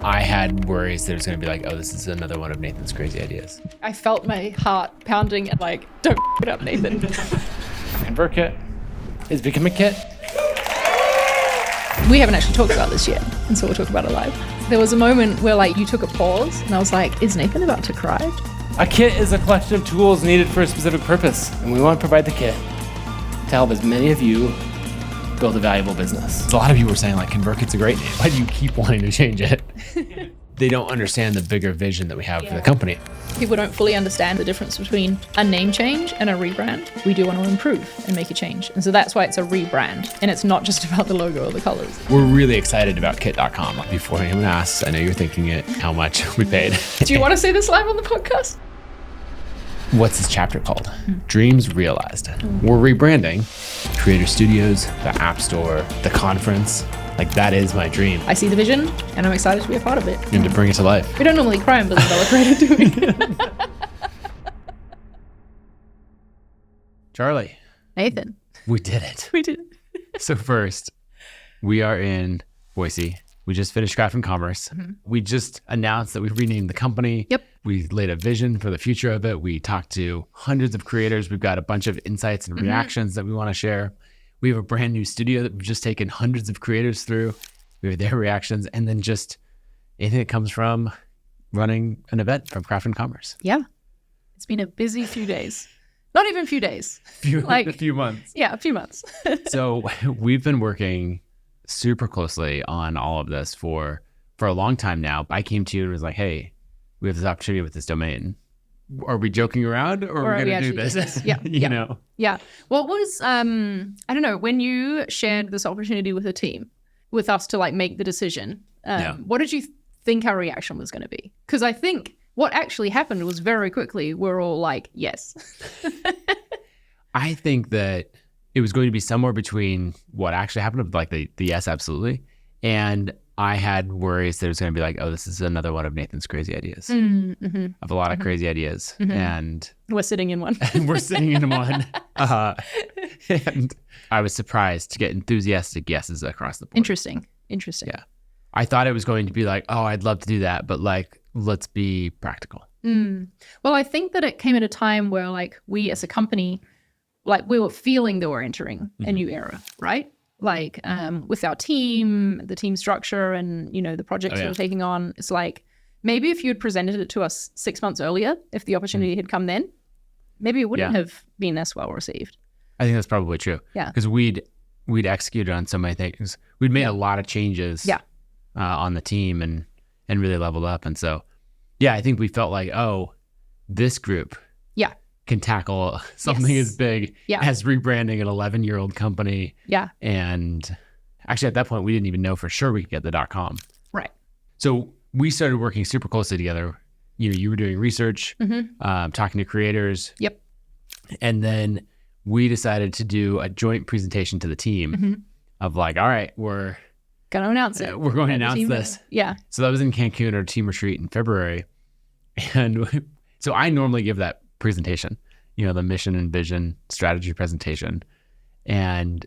I had worries that it was going to be like, oh, this is another one of Nathan's crazy ideas. I felt my heart pounding and like, don't f it up, Nathan. ConvertKit is becoming a kit. We haven't actually talked about this yet, and so we'll talk about it live. There was a moment where like you took a pause and I was like, is Nathan about to cry? A kit is a collection of tools needed for a specific purpose, and we want to provide the kit to help as many of you build a valuable business. A lot of you were saying like, ConvertKit's a great name. Why do you keep wanting to change it? They don't understand the bigger vision that we have for the company. People don't fully understand the difference between a name change and a rebrand. We do want to improve and make a change. And so that's why it's a rebrand. And it's not just about the logo or the colors. We're really excited about kit.com. Before anyone asks, I know you're thinking it, how much we paid. Do you want to say this live on the podcast? What's this chapter called? Dreams Realized. We're rebranding Creator Studios, the App Store, the conference. Like, that is my dream. I see the vision and I'm excited to be a part of it. And to bring it to life. We don't normally cry in Billion Dollar Creator, do we? Charli. Nathan. We did it. We did. So first, we are in Boise. We just finished Craft and Commerce. We just announced that we've renamed the company. Yep. We laid a vision for the future of it. We talked to hundreds of creators. We've got a bunch of insights and reactions that we want to share. We have a brand new studio that we've just taken hundreds of creators through. We have their reactions, and then just anything that comes from running an event from Craft and Commerce. Yeah. It's been a busy few days. Not even a few days. A few months. Yeah, a few months. So we've been working super closely on all of this for a long time now. I came to you and was like, hey, we have this opportunity with this domain. Are we joking around or are we going to do this? Yeah. you know? Yeah. Well, it was, I don't know, when you shared this opportunity with the team, with us to like make the decision, what did you think our reaction was going to be? Because I think what actually happened was very quickly, we're all like, yes. I think that it was going to be somewhere between what actually happened, like the yes, absolutely. And I had worries that it was going to be like, oh, this is another one of Nathan's crazy ideas. I have a lot of crazy ideas. And we're sitting in one. We're sitting in one. And I was surprised to get enthusiastic yeses across the board. Interesting. Yeah. I thought it was going to be like, oh, I'd love to do that, but like, let's be practical. Well, I think that it came at a time where like we as a company, like we were feeling that we're entering a new era, right? Like with our team, the team structure and, you know, the projects that we're taking on, it's like, maybe if you had presented it to us 6 months earlier, if the opportunity had come then, maybe it wouldn't have been as well received. I think that's probably true. Yeah. Because we'd executed on so many things. We'd made a lot of changes on the team and really leveled up. And so, yeah, I think we felt like, oh, this group can tackle something as big as rebranding an 11-year-old company. Yeah. And actually at that point, we didn't even know for sure we could get the .com. Right. So we started working super closely together. You know, you were doing research, talking to creators. Yep. And then we decided to do a joint presentation to the team of like, all right, we're going to announce it. We're going to announce this. Yeah. So that was in Cancun, our team retreat in February. And so I normally give that presentation, you know, the mission and vision strategy presentation. And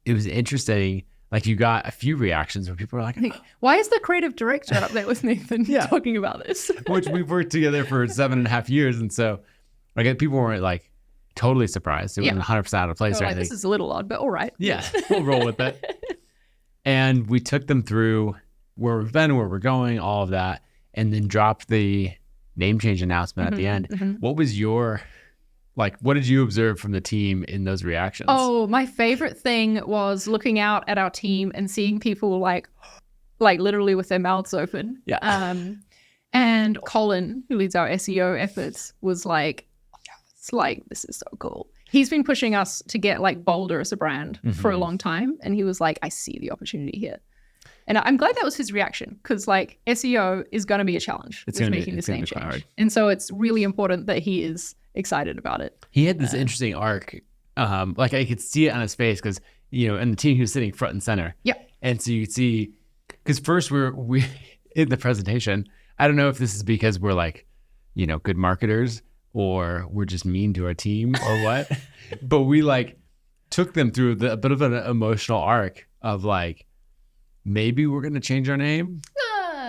it was interesting. Like you got a few reactions where people were like, why is the creative director up there with Nathan talking about this? Which we've worked together for 7.5 years. And so like people weren't like totally surprised. It wasn't 100% out of place or anything. This is a little odd, but all right. Yeah, we'll roll with it. And we took them through where we've been, where we're going, all of that, and then dropped the name change announcement at the end. What was your, like, what did you observe from the team in those reactions? Oh, my favorite thing was looking out at our team and seeing people like literally with their mouths open. Yeah. And Colin, who leads our SEO efforts, was like, it's like, this is so cool. He's been pushing us to get like bolder as a brand for a long time. And he was like, I see the opportunity here. And I'm glad that was his reaction because like SEO is going to be a challenge with making this name change. Hard. And so it's really important that he is excited about it. He had this interesting arc. Like I could see it on his face because, you know, and the team, he was sitting front and center. Yeah. And so you could see, because first we in the presentation, I don't know if this is because we're like, you know, good marketers or we're just mean to our team or what, but we like took them through a bit of an emotional arc of like, maybe we're going to change our name.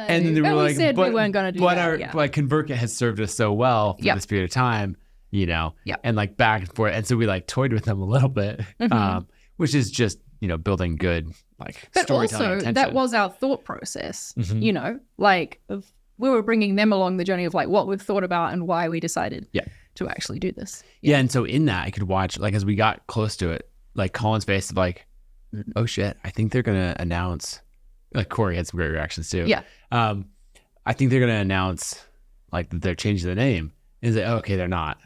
And then they were like, said we weren't going to do that. But ConvertKit has served us so well for this period of time, and like back and forth. And so we like toyed with them a little bit, which is just, building good like but storytelling also attention. That was our thought process, like we were bringing them along the journey of like what we've thought about and why we decided to actually do this. Yeah. And so in that I could watch, like, as we got close to it, like Colin's face of like, oh shit, I think they're going to announce, like Corey had some great reactions too. Yeah. I think they're going to announce like that they're changing the name. And he's like, oh, okay, they're not.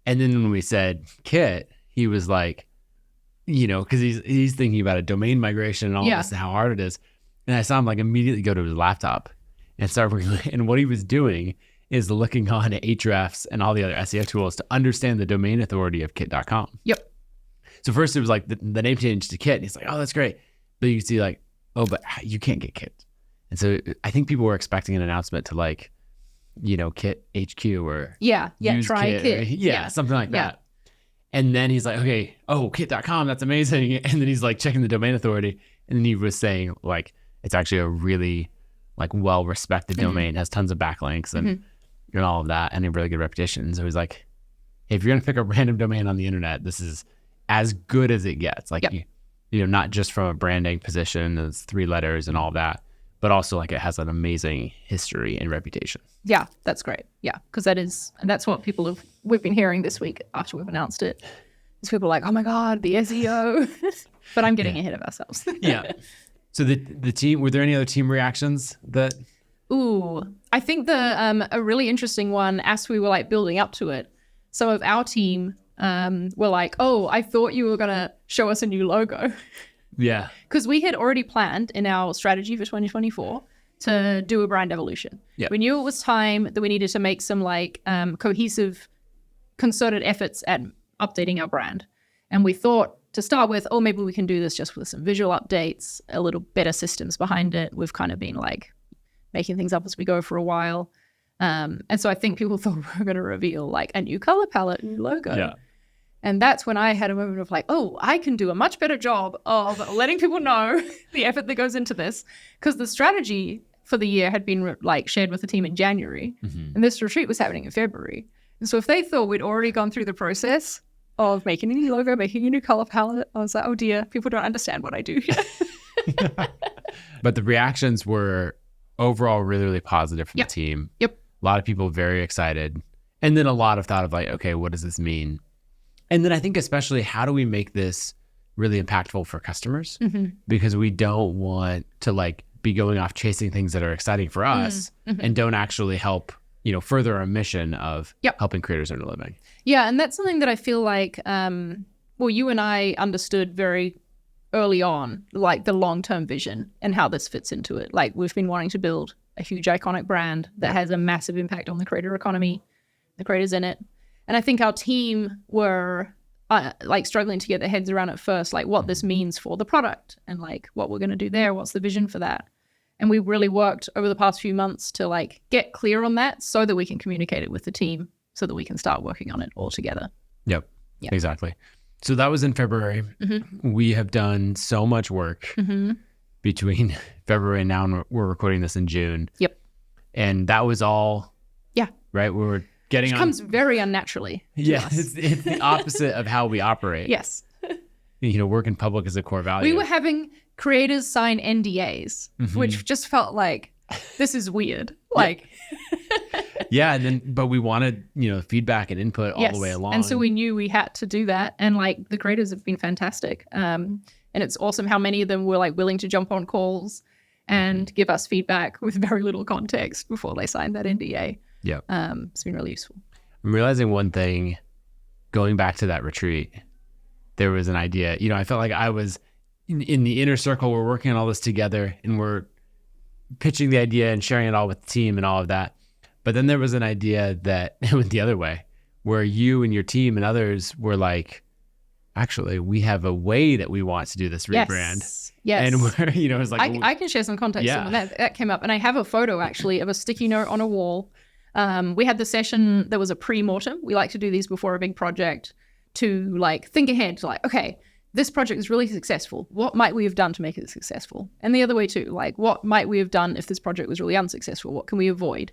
And then when we said Kit, he was like, because he's thinking about a domain migration and all this and how hard it is. And I saw him like immediately go to his laptop and start working. And what he was doing is looking on at Ahrefs and all the other SEO tools to understand the domain authority of kit.com. Yep. So first it was like the name changed to Kit. And he's like, oh, that's great. But you can see like, oh, but you can't get Kit. And so I think people were expecting an announcement to like, Kit HQ or try Kit. Something like that. And then he's like, okay, oh, kit.com, that's amazing. And then he's like checking the domain authority. And then he was saying like, it's actually a really like well-respected domain, has tons of backlinks and all of that, and a really good reputation. So he's like, hey, if you're going to pick a random domain on the internet, this is as good as it gets. Like, not just from a branding position, it's 3 letters and all of that, but also like it has an amazing history and reputation. Yeah, that's great. Yeah, because that's what we've been hearing this week after we've announced it. Is people are like, oh my God, the SEO. But I'm getting ahead of ourselves. Yeah. So the team, were there any other team reactions that? Ooh, I think a really interesting one as we were like building up to it. Some of our team were like, oh, I thought you were going to show us a new logo. Yeah. Because we had already planned in our strategy for 2024 to do a brand evolution. Yep. We knew it was time that we needed to make some like cohesive, concerted efforts at updating our brand. And we thought to start with, oh, maybe we can do this just with some visual updates, a little better systems behind it. We've kind of been like making things up as we go for a while. And so I think people thought we were going to reveal like a new color palette, new logo. Yeah. And that's when I had a moment of like, oh, I can do a much better job of letting people know the effort that goes into this. Because the strategy for the year had been like shared with the team in January. And this retreat was happening in February. And so if they thought we'd already gone through the process of making a new logo, making a new color palette, I was like, oh dear, people don't understand what I do here. But the reactions were overall really, really positive from the team. Yep. A lot of people very excited. And then a lot of thought of like, okay, what does this mean? And then I think especially how do we make this really impactful for customers? Because we don't want to like be going off chasing things that are exciting for us and don't actually help, further our mission of helping creators earn a living. Yeah. And that's something that I feel like, you and I understood very early on, like the long-term vision and how this fits into it. Like we've been wanting to build a huge iconic brand that has a massive impact on the creator economy, the creators in it. And I think our team were like struggling to get their heads around at first, like what this means for the product and like what we're going to do there. What's the vision for that? And we really worked over the past few months to like get clear on that so that we can communicate it with the team so that we can start working on it all together. Yep. Exactly. So that was in February. We have done so much work between February and now, and we're recording this in June. Yep. And that was all. Yeah. Right. We were getting Which comes very unnaturally. Yeah. It's the opposite of how we operate. Yes. Work in public is a core value. We were having creators sign NDAs, which just felt like this is weird. Like. Yeah. But we wanted, feedback and input all the way along. And so we knew we had to do that. And like the creators have been fantastic. And it's awesome how many of them were like willing to jump on calls and give us feedback with very little context before they signed that NDA. Yeah. It's been really useful. I'm realizing one thing, going back to that retreat, there was an idea, I felt like I was in the inner circle. We're working on all this together and we're pitching the idea and sharing it all with the team and all of that. But then there was an idea that went the other way, where you and your team and others were like, actually, we have a way that we want to do this rebrand. Yes. And we're, it's like... I can share some context on that came up. And I have a photo, actually, of a sticky note on a wall. We had the session, there was a pre-mortem. We like to do these before a big project to, like, think ahead to, like, okay, this project is really successful. What might we have done to make it successful? And the other way too, like what might we have done if this project was really unsuccessful? What can we avoid?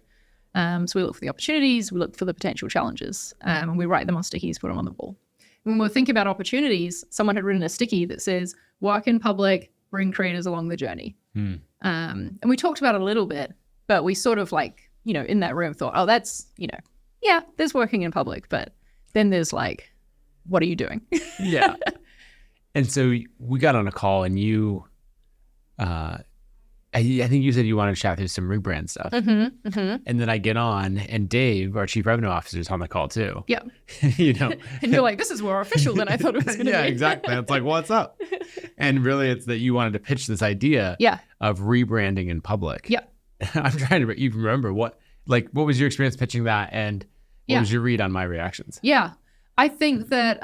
So we look for the opportunities, we look for the potential challenges, and we write them on stickies, put them on the wall. When we're thinking about opportunities, someone had written a sticky that says, work in public, bring creators along the journey. And we talked about it a little bit, but we sort of like, you know, in that room thought, oh, that's, you know, yeah, there's working in public, but then there's like, what are you doing? Yeah. And so we got on a call and you, I think you said you wanted to chat through some rebrand stuff. And then I get on and Dave, our chief revenue officer, is on the call too. Yeah. You know, and you're like, this is more official than I thought it was going to be. Yeah, exactly. It's like, what's up? And really it's that you wanted to pitch this idea of rebranding in public. Yeah. I'm trying to even remember what was your experience pitching that and what was your read on my reactions? Yeah. I think that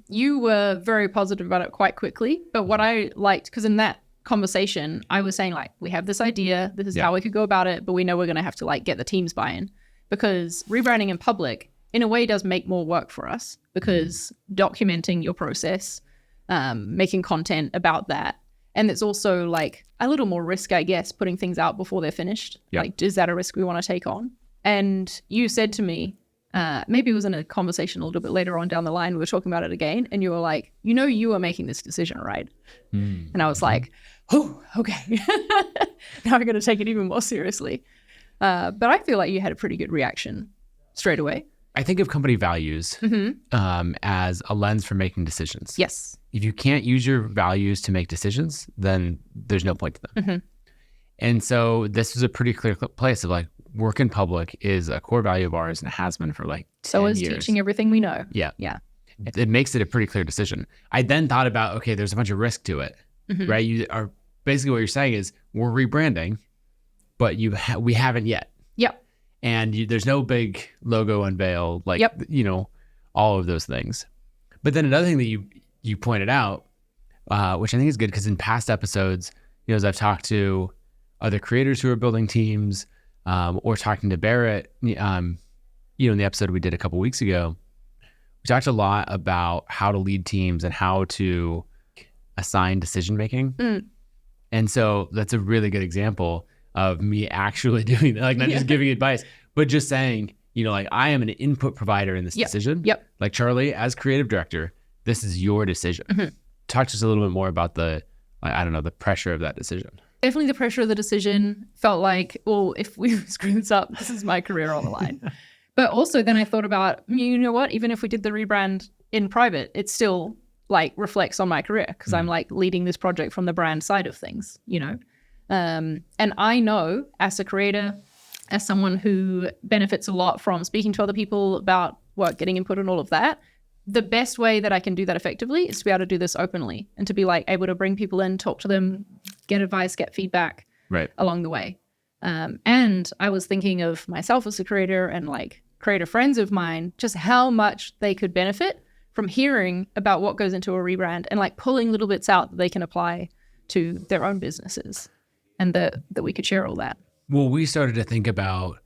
you were very positive about it quite quickly. But what I liked, because in that conversation, I was saying like, we have this idea, this is how we could go about it, but we know we're going to have to like get the team's buy-in, because rebranding in public in a way does make more work for us, because documenting your process, making content about that. And it's also like a little more risk, I guess, putting things out before they're finished. Like, is that a risk we want to take on? And you said to me, maybe it was in a conversation a little bit later on down the line, we were talking about it again, and you were like, you know, you are making this decision, right? And I was like, oh, okay. Now I'm going to take it even more seriously. But I feel like you had a pretty good reaction straight away. I think of company values as a lens for making decisions. Yes. If you can't use your values to make decisions, then there's no point to them. And so this was a pretty clear place of like, work in public is a core value of ours and it has been for like 10 years. So is teaching everything we know. Yeah. It makes it a pretty clear decision. I then thought about, okay, there's a bunch of risk to it, right? You are basically what you're saying is we're rebranding, but we haven't yet. Yep. And there's no big logo unveil, like, you know, all of those things. But then another thing that you pointed out, which I think is good, because in past episodes, you know, as I've talked to other creators who are building teams, or talking to Barrett, you know, in the episode we did a couple weeks ago, we talked a lot about how to lead teams and how to assign decision making. And so that's a really good example of me actually doing that, like not just giving advice, but just saying, you know, like I am an input provider in this decision. Like Charli, as creative director, this is your decision. Talk to us a little bit more about the pressure of that decision. Definitely the pressure of the decision felt like, well, if we screw this up, this is my career on the line. But also then I thought about, you know what, even if we did the rebrand in private, it still like reflects on my career, because I'm like leading this project from the brand side of things, you know? And I know as a creator, as someone who benefits a lot from speaking to other people about work, getting input and all of that, the best way that I can do that effectively is to be able to do this openly and to be like able to bring people in, talk to them, get advice, get feedback along the way. And I was thinking of myself as a creator and like creator friends of mine, just how much they could benefit from hearing about what goes into a rebrand and like pulling little bits out that they can apply to their own businesses, and that we could share all that. Well, we started to think about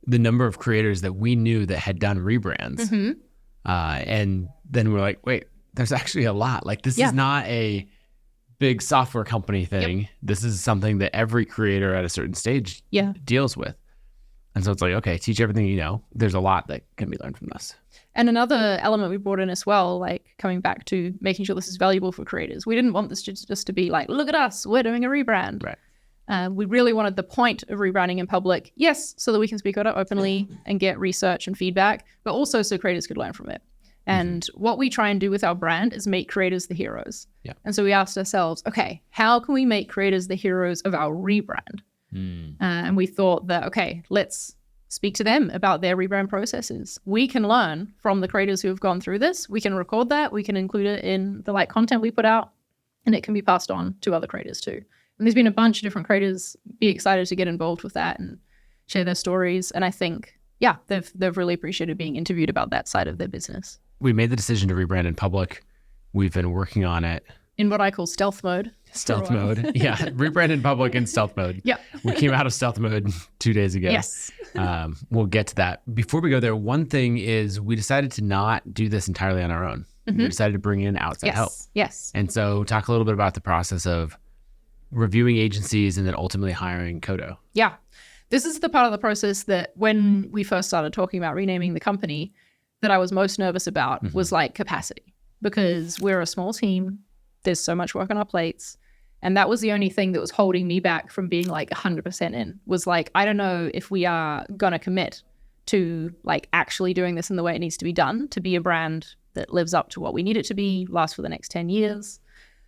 the number of creators that we knew that had done rebrands. And then we're like, wait, there's actually a lot. Like this is not a big software company thing. This is something that every creator at a certain stage deals with. And so it's like, okay, teach everything you know. There's a lot that can be learned from this. And another element we brought in as well, like coming back to making sure this is valuable for creators. We didn't want this just to be like, look at us, we're doing a rebrand. We really wanted the point of rebranding in public, yes, so that we can speak about it openly and get research and feedback, but also so creators could learn from it. And what we try and do with our brand is make creators the heroes. And so we asked ourselves, okay, how can we make creators the heroes of our rebrand? And we thought that, okay, let's speak to them about their rebrand processes. We can learn from the creators who have gone through this. We can record that. We can include it in the like content we put out, and it can be passed on to other creators too. And there's been a bunch of different creators be excited to get involved with that and share their stories. And I think, they've really appreciated being interviewed about that side of their business. We made the decision to rebrand in public. We've been working on it in what I call stealth mode. Stealth mode. Yeah. Rebrand in public in stealth mode. We came out of stealth mode 2 days ago. Yes. We'll get to that. Before we go there, one thing is we decided to not do this entirely on our own. We decided to bring in outside help. Yes. And so talk a little bit about the process of reviewing agencies and then ultimately hiring Kodo. Yeah. This is the part of the process that when we first started talking about renaming the company that I was most nervous about was like capacity, because we're a small team. There's so much work on our plates. And that was the only thing that was holding me back from being like 100% in, was like, I don't know if we are going to commit to like actually doing this in the way it needs to be done to be a brand that lives up to what we need it to be, last for the next 10 years.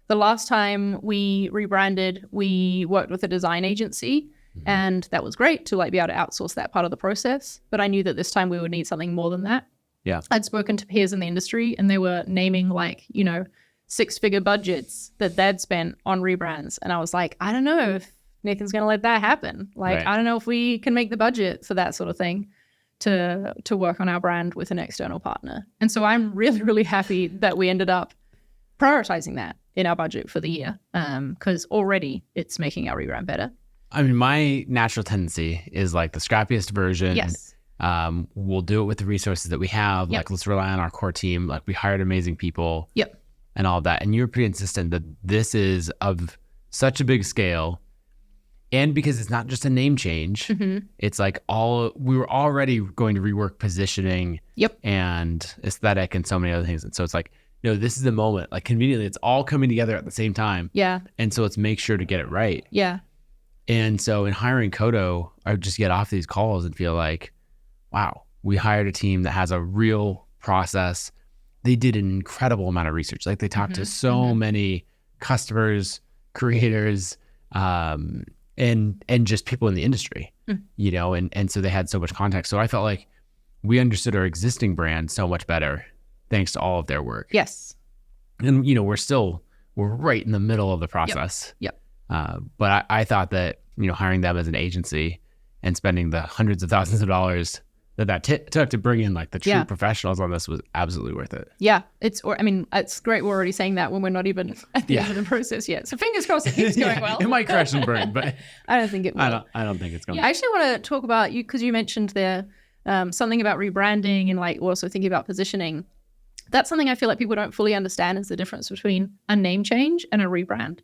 The last time we rebranded, we worked with a design agency, and that was great to like be able to outsource that part of the process. But I knew that this time we would need something more than that. Yeah. I'd spoken to peers in the industry and they were naming like, you know, 6-figure budgets that they'd spent on rebrands. And I was like, I don't know if Nathan's going to let that happen. Like, Right. I don't know if we can make the budget for that sort of thing to work on our brand with an external partner. And so I'm really, really happy that we ended up prioritizing that in our budget for the year, because already it's making our rebrand better. I mean, my natural tendency is like the scrappiest version. Yes. We'll do it with the resources that we have. Yep. Like, let's rely on our core team. Like, we hired amazing people. Yep. And all of that. And you're pretty insistent that this is of such a big scale. And because it's not just a name change, it's like we were already going to rework positioning and aesthetic and so many other things. And so it's like, no, this is the moment. Like, conveniently, it's all coming together at the same time. Yeah. And so let's make sure to get it right. Yeah. And so in hiring Kodo, I would just get off these calls and feel like, wow, we hired a team that has a real process. They did an incredible amount of research. Like, they talked to so many customers, creators, and just people in the industry, you know, and so they had so much context. So I felt like we understood our existing brand so much better thanks to all of their work. Yes. And, you know, we're right in the middle of the process. Yep. But I thought that, you know, hiring them as an agency and spending the hundreds of thousands of dollars that took to bring in like the true professionals on this was absolutely worth it. Yeah. It's great we're already saying that when we're not even at the end of the process yet. So fingers crossed it keeps going well. It might crash and burn, but I don't think it will. I don't think it's going to. I actually want to talk about you, because you mentioned there something about rebranding and like also thinking about positioning. That's something I feel like people don't fully understand, is the difference between a name change and a rebrand.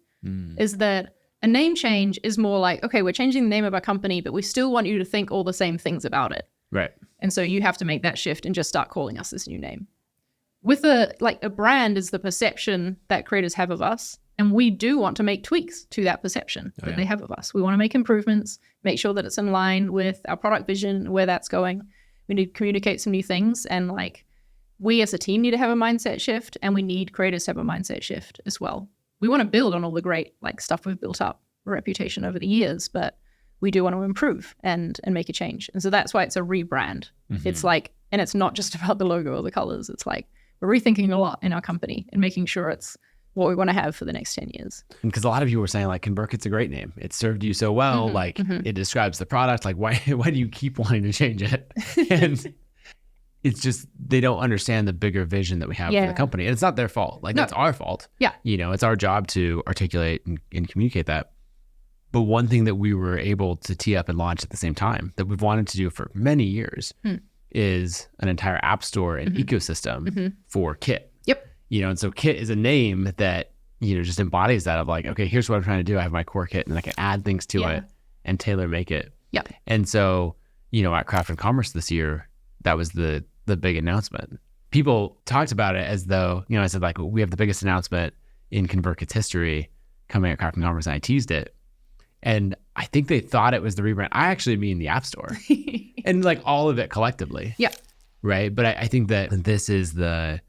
Is that a name change is more like, okay, we're changing the name of our company, but we still want you to think all the same things about it. Right. And so you have to make that shift and just start calling us this new name. With a brand is the perception that creators have of us. And we do want to make tweaks to that perception that they have of us. We want to make improvements, make sure that it's in line with our product vision, where that's going. We need to communicate some new things. And like, we as a team need to have a mindset shift, and we need creators to have a mindset shift as well. We want to build on all the great like stuff we've built up, reputation over the years, but we do want to improve and make a change. And so that's why it's a rebrand. It's like, and it's not just about the logo or the colors. It's like, we're rethinking a lot in our company and making sure it's what we want to have for the next 10 years. Because a lot of you were saying like, ConvertKit's a great name. It served you so well. Like it describes the product. Like why do you keep wanting to change it? And it's just, they don't understand the bigger vision that we have for the company. And it's not their fault. Like that's our fault. Yeah. You know, it's our job to articulate and communicate that. But one thing that we were able to tee up and launch at the same time that we've wanted to do for many years is an entire app store and ecosystem for Kit. Yep. You know, and so Kit is a name that, you know, just embodies that of like, okay, here's what I'm trying to do. I have my core kit and I can add things to it and tailor make it. Yep. And so, you know, at Craft and Commerce this year, that was the big announcement. People talked about it as though, you know, I said like, we have the biggest announcement in ConvertKit's history coming at Craft and Commerce, and I teased it. And I think they thought it was the rebrand. I actually mean the App Store and like all of it collectively. Yeah. Right. But I think that this is the,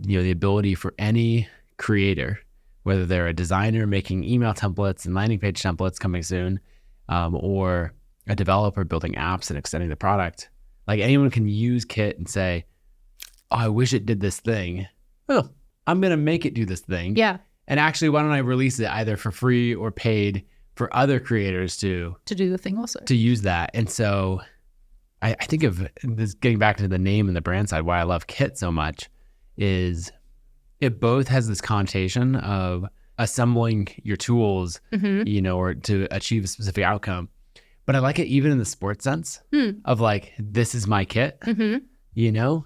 you know, the ability for any creator, whether they're a designer making email templates and landing page templates coming soon, or a developer building apps and extending the product. Like anyone can use Kit and say, oh, I wish it did this thing. Oh, I'm going to make it do this thing. Yeah. And actually, why don't I release it either for free or paid for other creators to do the thing also, to use that. And so I think of this, getting back to the name and the brand side, why I love Kit so much is it both has this connotation of assembling your tools, you know, or to achieve a specific outcome. But I like it even in the sports sense of like, this is my kit, you know,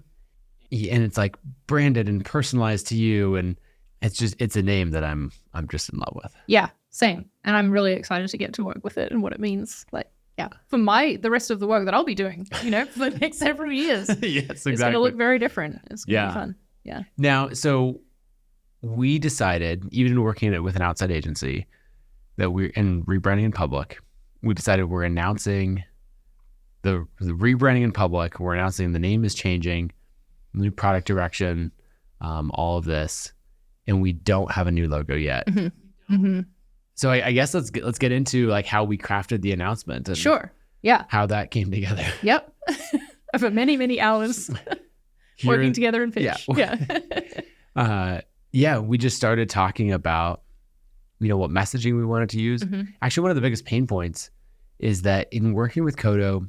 and it's like branded and personalized to you. And it's a name that I'm just in love with. Yeah, same. And I'm really excited to get to work with it and what it means. Like, yeah, for the rest of the work that I'll be doing, for the next several years. Yes, exactly. It's going to look very different. It's going to be fun. Yeah. Now, so we decided, even working with an outside agency, that we're in rebranding in public. We decided we're announcing the rebranding in public. We're announcing the name is changing, new product direction, all of this, and we don't have a new logo yet. Mm-hmm. Mm-hmm. So I guess let's get into like how we crafted the announcement. And sure. Yeah. How that came together. Yep. Over many, many hours working together in pitch. Yeah. We just started talking about, what messaging we wanted to use. Mm-hmm. Actually, one of the biggest pain points is that in working with Kodo,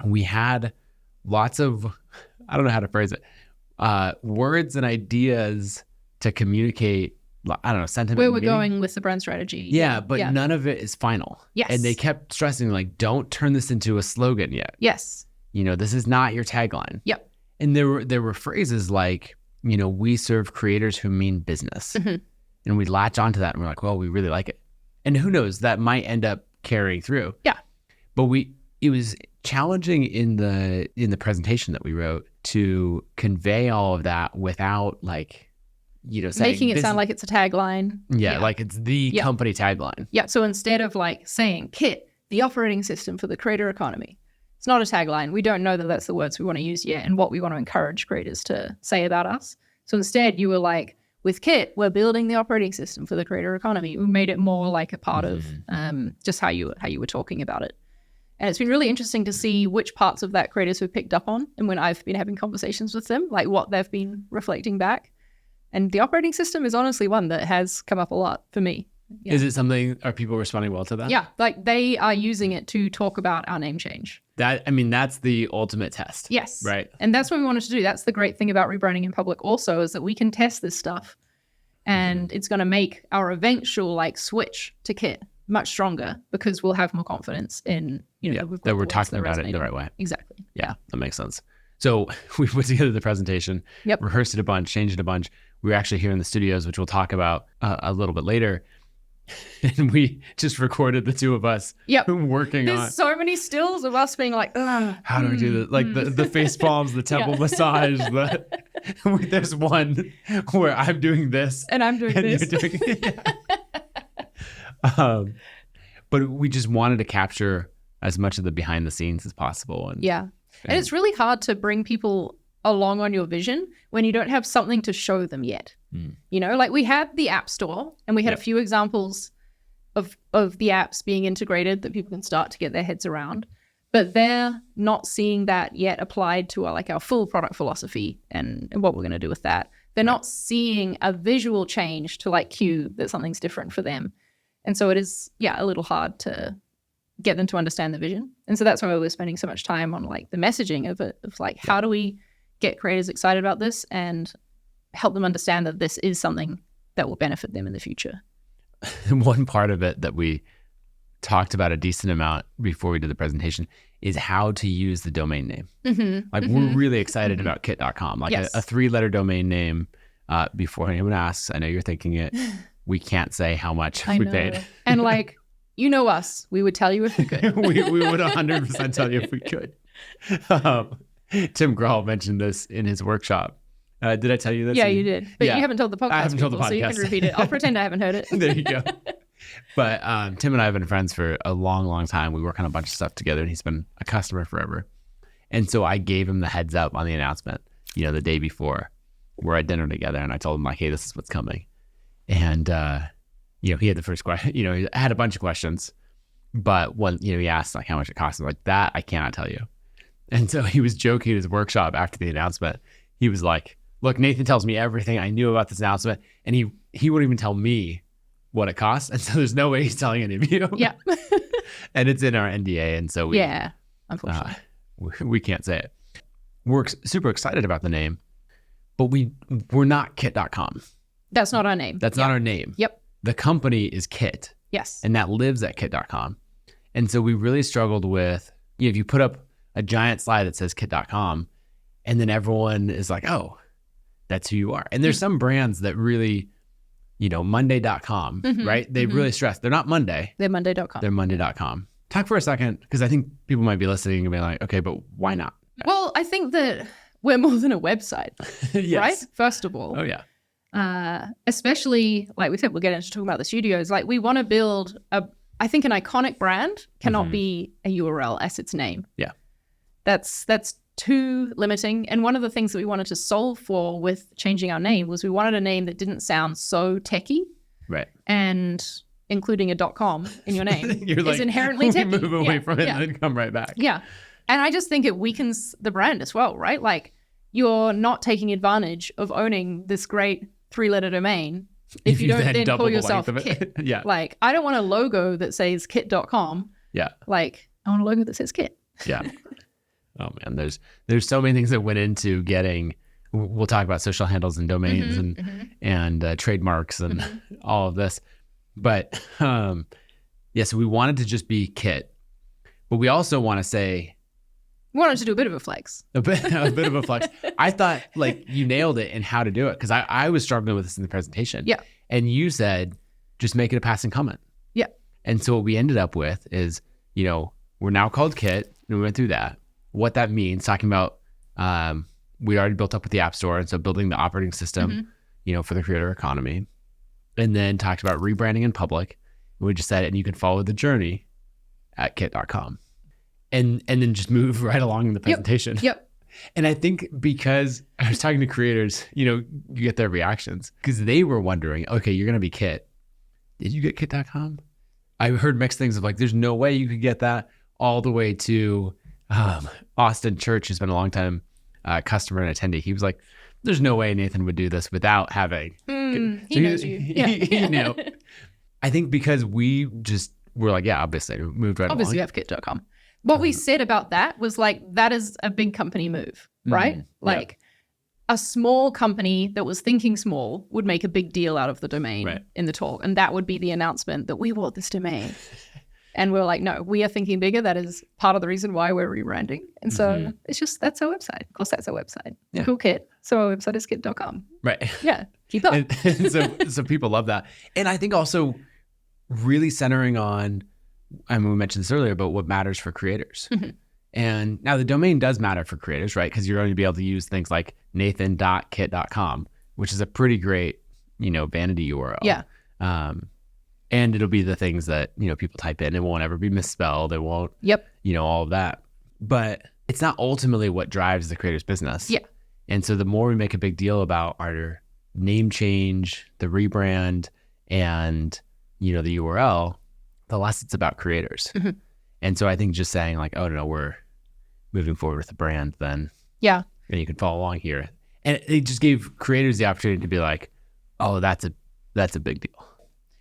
we had lots of, I don't know how to phrase it, words and ideas to communicate, I don't know, sentiment. Where we're going with the brand strategy. Yeah, but none of it is final. Yes. And they kept stressing, like, don't turn this into a slogan yet. Yes. This is not your tagline. Yep. And there were phrases like, we serve creators who mean business. Mm-hmm. And we latch onto that and we're like, well, we really like it. And who knows, that might end up carrying through. Yeah. But it was challenging in the presentation that we wrote to convey all of that without saying, making it sound like it's a tagline. Yeah, like it's the company tagline. Yeah. So instead of like saying Kit, the operating system for the creator economy, it's not a tagline. We don't know that that's the words we want to use yet and what we want to encourage creators to say about us. So instead you were like, with Kit, we're building the operating system for the creator economy. We made it more like a part of just how you were talking about it. And it's been really interesting to see which parts of that creators have picked up on and when I've been having conversations with them, like what they've been reflecting back. And the operating system is honestly one that has come up a lot for me. Yeah. Is it something, are people responding well to that? Yeah, like they are using it to talk about our name change. That's the ultimate test. Yes. Right. And that's what we wanted to do. That's the great thing about rebranding in public also, is that we can test this stuff and it's going to make our eventual switch to Kit much stronger because we'll have more confidence in, that we're talking about it in the right way. Exactly. Yeah, that makes sense. So we put together the presentation, rehearsed it a bunch, changed it a bunch. We were actually here in the studios, which we'll talk about a little bit later. And we just recorded the two of us working on. There's so many stills of us being like, how do we do this? Like the face palms, the temple massage. There's one where I'm doing this. And I'm doing this. You're doing, but we just wanted to capture as much of the behind the scenes as possible. And it's really hard to bring people along on your vision when you don't have something to show them yet. We had the App Store and we had a few examples of the apps being integrated that people can start to get their heads around, but they're not seeing that yet applied to our full product philosophy and what we're going to do with that. They're not seeing a visual change to cue that something's different for them. And so it is, a little hard to get them to understand the vision. And so that's why we're spending so much time on the messaging of it, of how do we get creators excited about this and help them understand that this is something that will benefit them in the future. One part of it that we talked about a decent amount before we did the presentation is how to use the domain name. Mm-hmm. We're really excited about kit.com, a 3-letter domain name. Before anyone asks, I know you're thinking it, we can't say how much we paid. And us, we would tell you if we could. we would 100% tell you if we could. Tim Grahl mentioned this in his workshop. Did I tell you this? Yeah, you did. But you haven't told the podcast. I haven't told the podcast. So you can repeat it. I'll pretend I haven't heard it. There you go. But Tim and I have been friends for a long, long time. We work on a bunch of stuff together and he's been a customer forever. And so I gave him the heads up on the announcement, the day before. We're at dinner together and I told him hey, this is what's coming. And, he had the first question, he had a bunch of questions, but when, he asked how much it cost. I'm like, that I cannot tell you. And so he was joking at his workshop after the announcement. He was like, look, Nathan tells me everything I knew about this announcement. And he wouldn't even tell me what it costs. And so there's no way he's telling any of you. Yeah. And it's in our NDA. And so unfortunately. We can't say it. We're super excited about the name, but we're not kit.com. That's not our name. That's not our name. Yep. The company is Kit. Yes. And that lives at kit.com. And so we really struggled with, if you put up a giant slide that says kit.com, And then everyone is like, oh, that's who you are. And there's some brands that really, Monday.com, right? They really stress. They're not Monday. They're Monday.com. They're Monday.com. Talk for a second, because I think people might be listening and be like, okay, but why not? Well, I think that we're more than a website, yes. right? First of all. Oh, yeah. Especially, like we said, we'll get into talking about the studios. Like, we want to build I think an iconic brand cannot be a URL as its name. Yeah. That's too limiting. And one of the things that we wanted to solve for with changing our name was we wanted a name that didn't sound so techie. Right. And including a .com in your name You're is inherently techie. Move away from it and then come right back. Yeah. And I just think it weakens the brand as well, right? Like, you're not taking advantage of owning this great 3-letter domain if you don't then call yourself Kit. Yeah. Like, I don't want a logo that says kit.com. Yeah. Like, I want a logo that says Kit. Yeah. Oh man, there's so many things that went into getting. We'll talk about social handles and domains and trademarks and all of this, but so we wanted to just be Kit, but we also want to say we wanted to do a bit of a flex. A bit of a flex. I thought like you nailed it in how to do it, because I was struggling with this in the presentation. Yeah, and you said just make it a passing comment. Yeah, and so what we ended up with is we're now called Kit, and we went through that. What that means, talking about, we already built up with the App Store, and so building the operating system, for the creator economy, and then talked about rebranding in public. And we just said, and you can follow the journey at kit.com, and then just move right along in the presentation. Yep. And I think because I was talking to creators, you get their reactions, because they were wondering, okay, you're going to be Kit. Did you get kit.com? I heard mixed things of like, there's no way you could get that, all the way to Austin Church, who's been a long time customer and attendee. He was like, there's no way Nathan would do this without having he knows you. Yeah. I think because we just were like, yeah, obviously moved right obviously along. You have kit.com. What we said about that was like, that is a big company move, right? Like, a small company that was thinking small would make a big deal out of the domain in the talk, and that would be the announcement that we bought this domain. And we're like, no, we are thinking bigger. That is part of the reason why we're rebranding. And so it's just, that's our website. Of course, that's our website. Yeah. Cool Kit. So our website is kit.com. Right. Yeah. Keep up. and so people love that. And I think also really centering on, we mentioned this earlier, but what matters for creators. And now the domain does matter for creators, right? Because you're going to be able to use things like nathan.kit.com, which is a pretty great, vanity URL. Yeah. And it'll be the things that, people type in. It won't ever be misspelled. It won't, all of that. But it's not ultimately what drives the creator's business. Yeah. And so the more we make a big deal about our name change, the rebrand, and, the URL, the less it's about creators. And so I think just saying like, oh, no, we're moving forward with the brand, then and you can follow along here. And it just gave creators the opportunity to be like, oh, that's a big deal.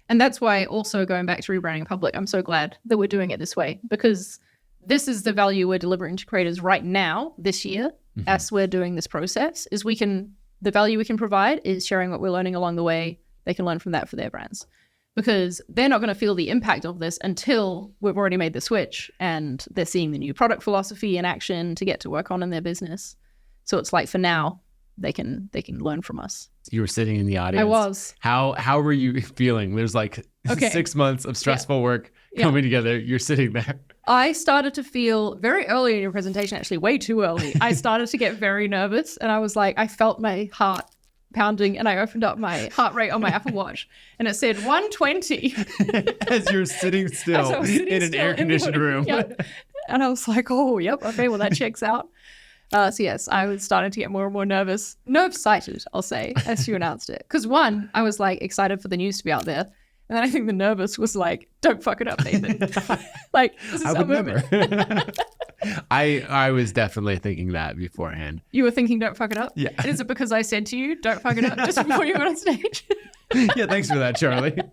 And that's why also going back to rebranding in public, I'm so glad that we're doing it this way, because this is the value we're delivering to creators right now, this year, as we're doing this process, is the value we can provide is sharing what we're learning along the way. They can learn from that for their brands, because they're not going to feel the impact of this until we've already made the switch and they're seeing the new product philosophy in action to get to work on in their business. So it's like, for now, they can learn from us. You were sitting in the audience. I was. How were you feeling? There's like 6 months of stressful work coming together. You're sitting there. I started to feel very early in your presentation, actually way too early. I started to get very nervous, and I was like, I felt my heart pounding, and I opened up my heart rate on my Apple Watch, and it said 120. As you're sitting still in an air-conditioned room. And I was like, oh, yep, okay, well, that checks out. So yes, I was starting to get more and more nerve-sighted, I'll say, as you announced it. Because one, I was like excited for the news to be out there. And then I think the nervous was like, don't fuck it up, Nathan. Like, this is I would never. I was definitely thinking that beforehand. You were thinking, don't fuck it up? Yeah. And is it because I said to you, don't fuck it up, just before you got on stage? Yeah, thanks for that, Charli.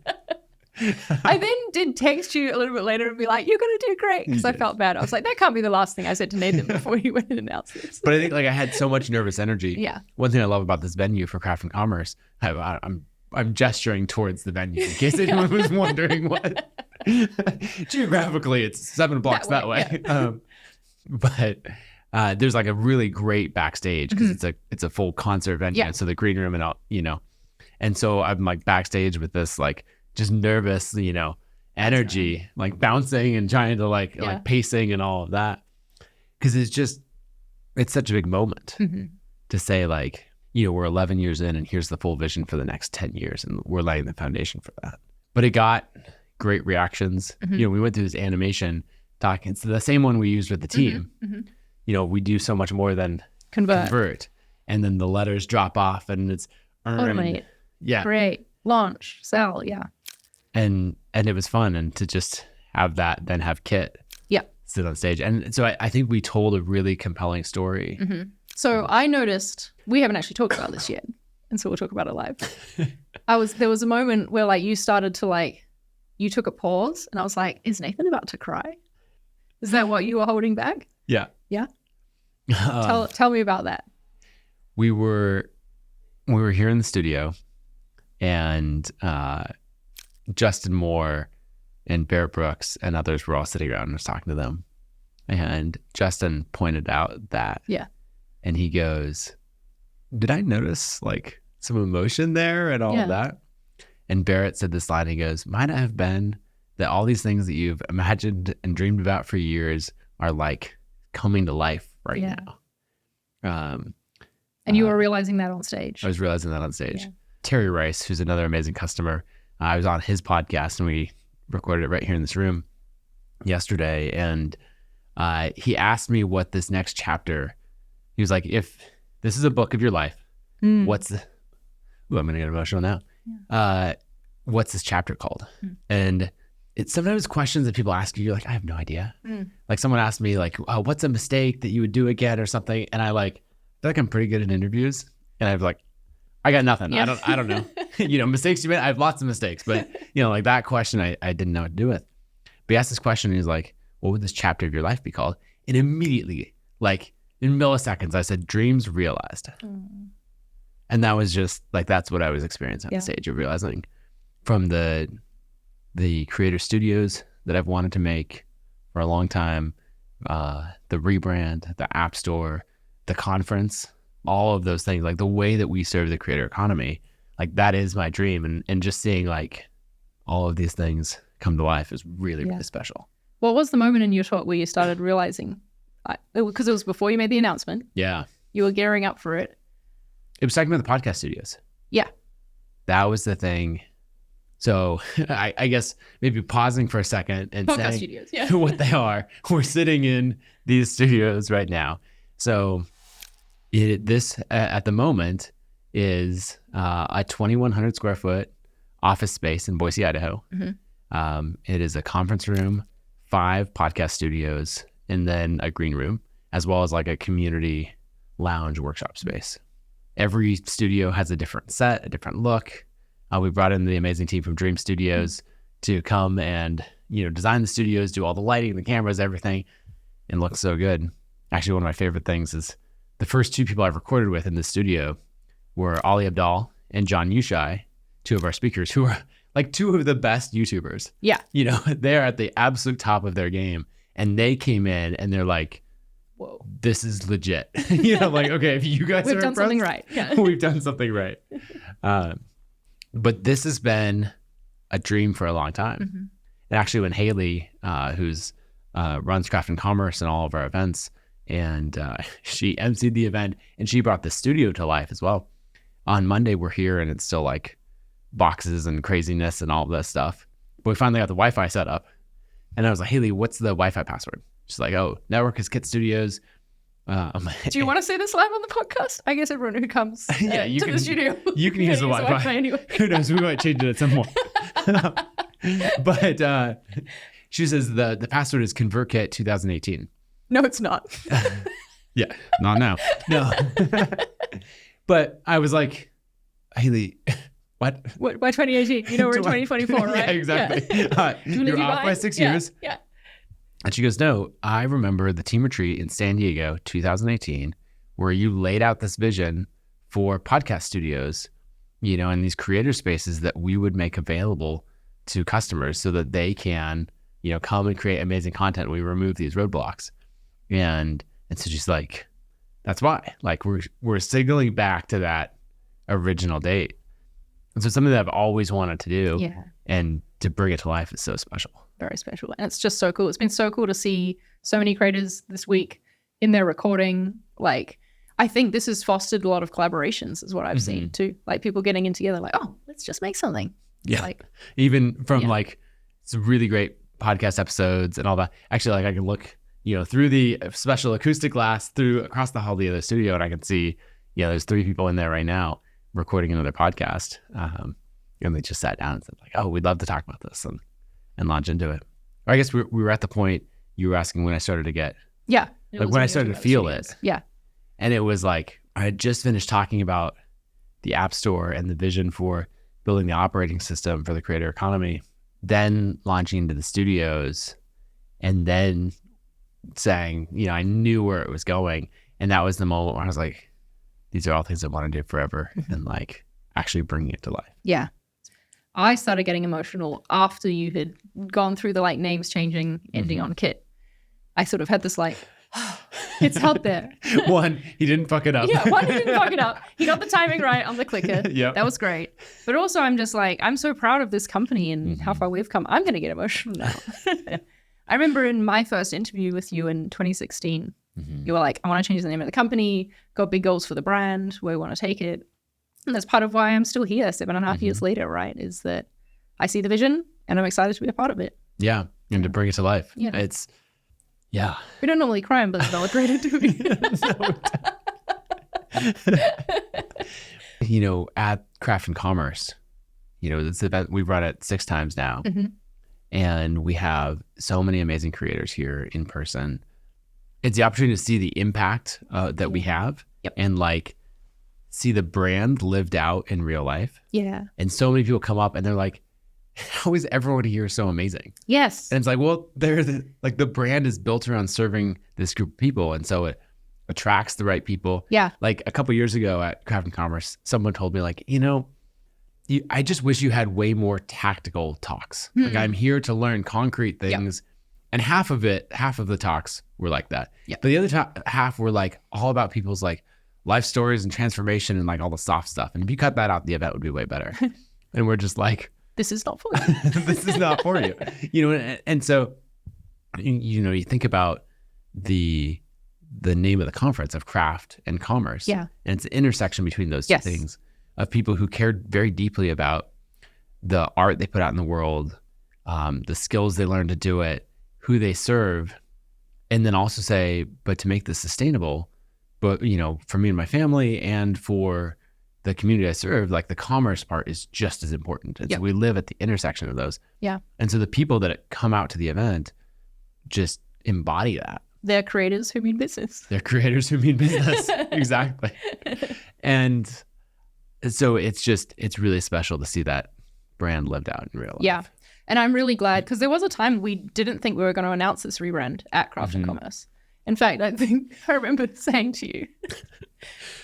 I then did text you a little bit later and be like, you're going to do great, because I felt bad. I was like, that can't be the last thing I said to Nathan before he went and announced this. But I think like I had so much nervous energy. Yeah. One thing I love about this venue for Craft and Commerce, I'm gesturing towards the venue in case anyone was wondering what. Geographically, it's 7 blocks that way. Yeah. But there's like a really great backstage because it's a full concert venue. Yeah. So the green room and all, and so I'm like backstage with this like just nervous, energy, like bouncing and trying to like pacing and all of that. Because it's such a big moment to say like, we're 11 years in and here's the full vision for the next 10 years and we're laying the foundation for that. But it got great reactions. We went through this animation talking. It's the same one we used with the team. We do so much more than convert. And then the letters drop off and it's earned. Automate. Yeah. Create, launch, sell. Yeah. And it was fun. And to just have that, then have Kit sit on stage. And so I think we told a really compelling story. So I noticed, we haven't actually talked about this yet. And so we'll talk about it live. There was a moment where like you started to like, you took a pause and I was like, is Nathan about to cry? Is that what you were holding back? Yeah. Yeah. Tell me about that. We were here in the studio and Justin Moore and Barrett Brooks and others were all sitting around and I was talking to them. And Justin pointed out that. Yeah. And he goes, did I notice like some emotion there and all of that? And Barrett said this line, he goes, might it have been that all these things that you've imagined and dreamed about for years are like coming to life right now. And you were realizing that on stage. I was realizing that on stage. Yeah. Terry Rice, who's another amazing customer, I was on his podcast and we recorded it right here in this room yesterday. And he asked me what this next chapter, he was like, if this is a book of your life, what's the, I'm going to get emotional now. Yeah. What's this chapter called? And it's sometimes questions that people ask you, you're like, I have no idea. Like someone asked me like, oh, what's a mistake that you would do again or something? And I feel like I'm pretty good at interviews. And I'm like, I got nothing. Yeah. I don't know. Mistakes you made, I have lots of mistakes, but like that question, I didn't know what to do with. But he asked this question and he's like, what would this chapter of your life be called? And immediately, like in milliseconds, I said, dreams realized. And that was just like, that's what I was experiencing on the stage of realizing from the creator studios that I've wanted to make for a long time, the Rebrand, the App Store, the conference, all of those things, like the way that we serve the creator economy, like that is my dream. And just seeing like all of these things come to life is really, really special. What was the moment in your talk where you started realizing, because it was before you made the announcement. Yeah. You were gearing up for it. It was talking about the podcast studios. Yeah. That was the thing. So I guess maybe pausing for a second and podcast saying studios, what they are. We're sitting in these studios right now. So this at the moment is a 2,100 square foot office space in Boise, Idaho. It is a conference room, 5 podcast studios, and then a green room, as well as like a community lounge workshop space. Every studio has a different set, a different look. We brought in the amazing team from Dream Studios to come and, design the studios, do all the lighting, the cameras, everything, and look so good. Actually, one of my favorite things is the first 2 people I've recorded with in the studio were Ali Abdal and John Yushai, 2 of our speakers who are like 2 of the best YouTubers. Yeah. They're at the absolute top of their game. And they came in and they're like, whoa, this is legit. Like, okay, if you guys We've done something right. Yeah. We've done something right. But this has been a dream for a long time. And actually when Haley, who's runs Craft and Commerce and all of our events, and she emceed the event and she brought the studio to life as well. On Monday, we're here and it's still like boxes and craziness and all of this stuff. But we finally got the Wi-Fi set up. And I was like, Haley, what's the Wi-Fi password? She's like, oh, network is Kit Studios. Do you want to say this live on the podcast? I guess everyone who comes to the studio. You can use the Wi-Fi anyway. Who knows? We might change it at some point. But she says the password is ConvertKit 2018. No, it's not. Yeah, not now. No. But I was like, Haley, what? By 2018? We're in 2024, right? Yeah, exactly. Yeah. You're off by 6 years. Yeah. And she goes, no, I remember the team retreat in San Diego, 2018, where you laid out this vision for podcast studios, and these creator spaces that we would make available to customers so that they can, come and create amazing content. We remove these roadblocks. And And so she's like, that's why. Like we're signaling back to that original date. And so something that I've always wanted to do. Yeah. And to bring it to life is so special. Very special. And it's just so cool. It's been so cool to see so many creators this week in their recording. Like, I think this has fostered a lot of collaborations is what I've seen too. Like people getting in together like, oh, let's just make something. Yeah. Like, even from like some really great podcast episodes and all that. Actually, like I can look, through the special acoustic glass across the hall of the other studio, and I can see, there's 3 people in there right now recording another podcast. And they just sat down and said like, oh, we'd love to talk about this and launch into it. Or I guess we were at the point you were asking when I started to get, like when I started to feel it. Yeah. And it was like, I had just finished talking about the App Store and the vision for building the operating system for the creator economy, then launching into the studios, and then saying, I knew where it was going. And that was the moment where I was like, these are all things I want to do forever, and like actually bringing it to life. Yeah. I started getting emotional after you had gone through the like names changing ending on Kit. I sort of had this like, it's out there. One, he didn't fuck it up. Yeah, one, he didn't fuck it up. He got the timing right on the clicker. Yeah, that was great. But also I'm just like, I'm so proud of this company and how far we've come. I'm going to get emotional now. I remember in my first interview with you in 2016, you were like, I want to change the name of the company, got big goals for the brand, where we want to take it. And that's part of why I'm still here 7.5 years later, right? Is that I see the vision and I'm excited to be a part of it. Yeah. And to bring it to life. Yeah. It's, yeah. We don't normally cry, but it's celebrated, do we? At Craft and Commerce, this event, we've run it 6 times now. And we have so many amazing creators here in person. It's the opportunity to see the impact that we have and like see the brand lived out in real life. Yeah. And so many people come up and they're like, how is everyone here so amazing? Yes. And it's like, well, the brand is built around serving this group of people. And so it attracts the right people. Yeah. Like a couple of years ago at Craft and Commerce, someone told me like, I just wish you had way more tactical talks. Like I'm here to learn concrete things. And half of the talks were like that. But the other half were like all about people's like life stories and transformation and like all the soft stuff. And if you cut that out, the event would be way better. And we're just like, this is not for you. This is not for you. And so, you think about the name of the conference of Craft and Commerce. Yeah. And it's the intersection between those two things of people who cared very deeply about the art they put out in the world, the skills they learn to do it, who they serve, and then also say, but to make this sustainable, but for me and my family and for the community I serve, like the commerce part is just as important. And so we live at the intersection of those. Yeah. And so the people that come out to the event just embody that. They're creators who mean business. They're creators who mean business. Exactly. And so it's really special to see that brand lived out in real life. Yeah. And I'm really glad because there was a time we didn't think we were going to announce this rebrand at Craft and Commerce. In fact, I remember saying to you,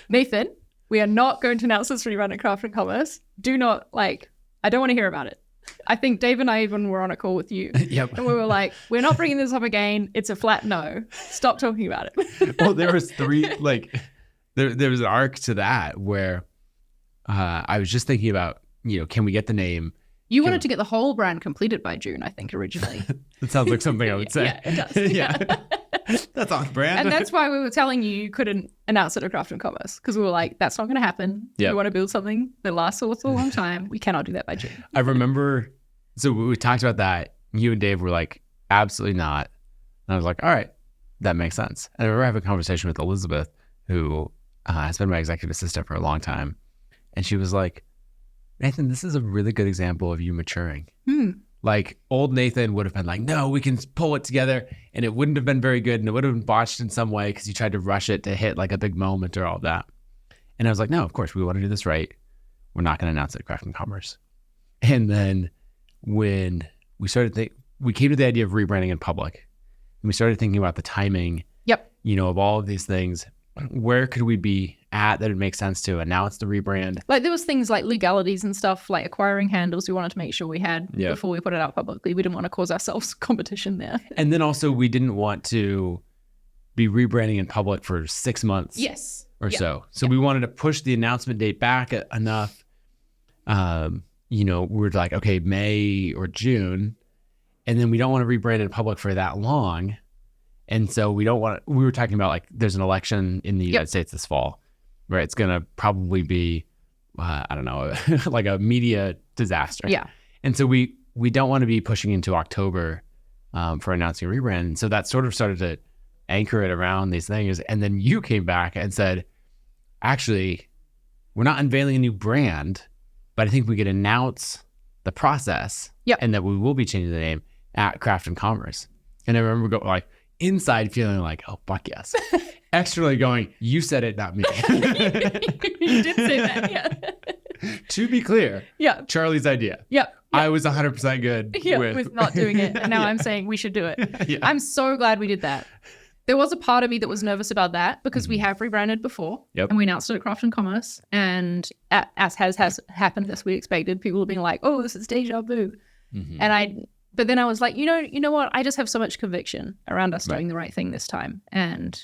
Nathan, we are not going to announce this rebrand at Craft and Commerce. Do not I don't want to hear about it. I think Dave and I even were on a call with you. Yep. And we were like, we're not bringing this up again. It's a flat no. Stop talking about it. Well, there was 3, there was an arc to that where I was just thinking about, can we get the name? You wanted to get the whole brand completed by June, I think, originally. That sounds like something I would say. Yeah, it does. Yeah. That's on brand. And that's why we were telling you couldn't announce it at Craft and Commerce because we were like, that's not going to happen. Yep. We want to build something that lasts for a long time. We cannot do that by June. I remember, so we talked about that. You and Dave were like, absolutely not. And I was like, all right, that makes sense. And I remember having a conversation with Elizabeth, who has been my executive assistant for a long time. And she was like, Nathan, this is a really good example of you maturing. Like old Nathan would have been like, no, we can pull it together. And it wouldn't have been very good. And it would have been botched in some way because you tried to rush it to hit like a big moment or all that. And I was like, no, of course, we want to do this right. We're not going to announce it at Craft and Commerce. And then when we started, we came to the idea of rebranding in public. And we started thinking about the timing, of all of these things. Where could we be at that it makes sense to? And now it's the rebrand. Like there was things like legalities and stuff, like acquiring handles we wanted to make sure we had before we put it out publicly. We didn't want to cause ourselves competition there. And then also we didn't want to be rebranding in public for 6 months. Yes. Or so. So we wanted to push the announcement date back enough. We're like, okay, May or June. And then we don't want to rebrand in public for that long. And so we were talking about like, there's an election in the United States this fall, where it's going to probably be, I don't know, like a media disaster. Yeah. And so we don't want to be pushing into October for announcing a rebrand. And so that sort of started to anchor it around these things. And then you came back and said, actually, we're not unveiling a new brand, but I think we could announce the process and that we will be changing the name at Craft and Commerce. And I remember going like inside feeling like, oh, fuck yes. Externally going, you said it, not me. You did say that, yeah. To be clear, Charli's idea. Yep. I was 100% good with not doing it. And now I'm saying we should do it. Yeah. I'm so glad we did that. There was a part of me that was nervous about that because we have rebranded before and we announced it at Craft and Commerce. And as has happened as we expected, people have been like, oh, this is deja vu. But then I was like, you know what? I just have so much conviction around us doing the right thing this time. And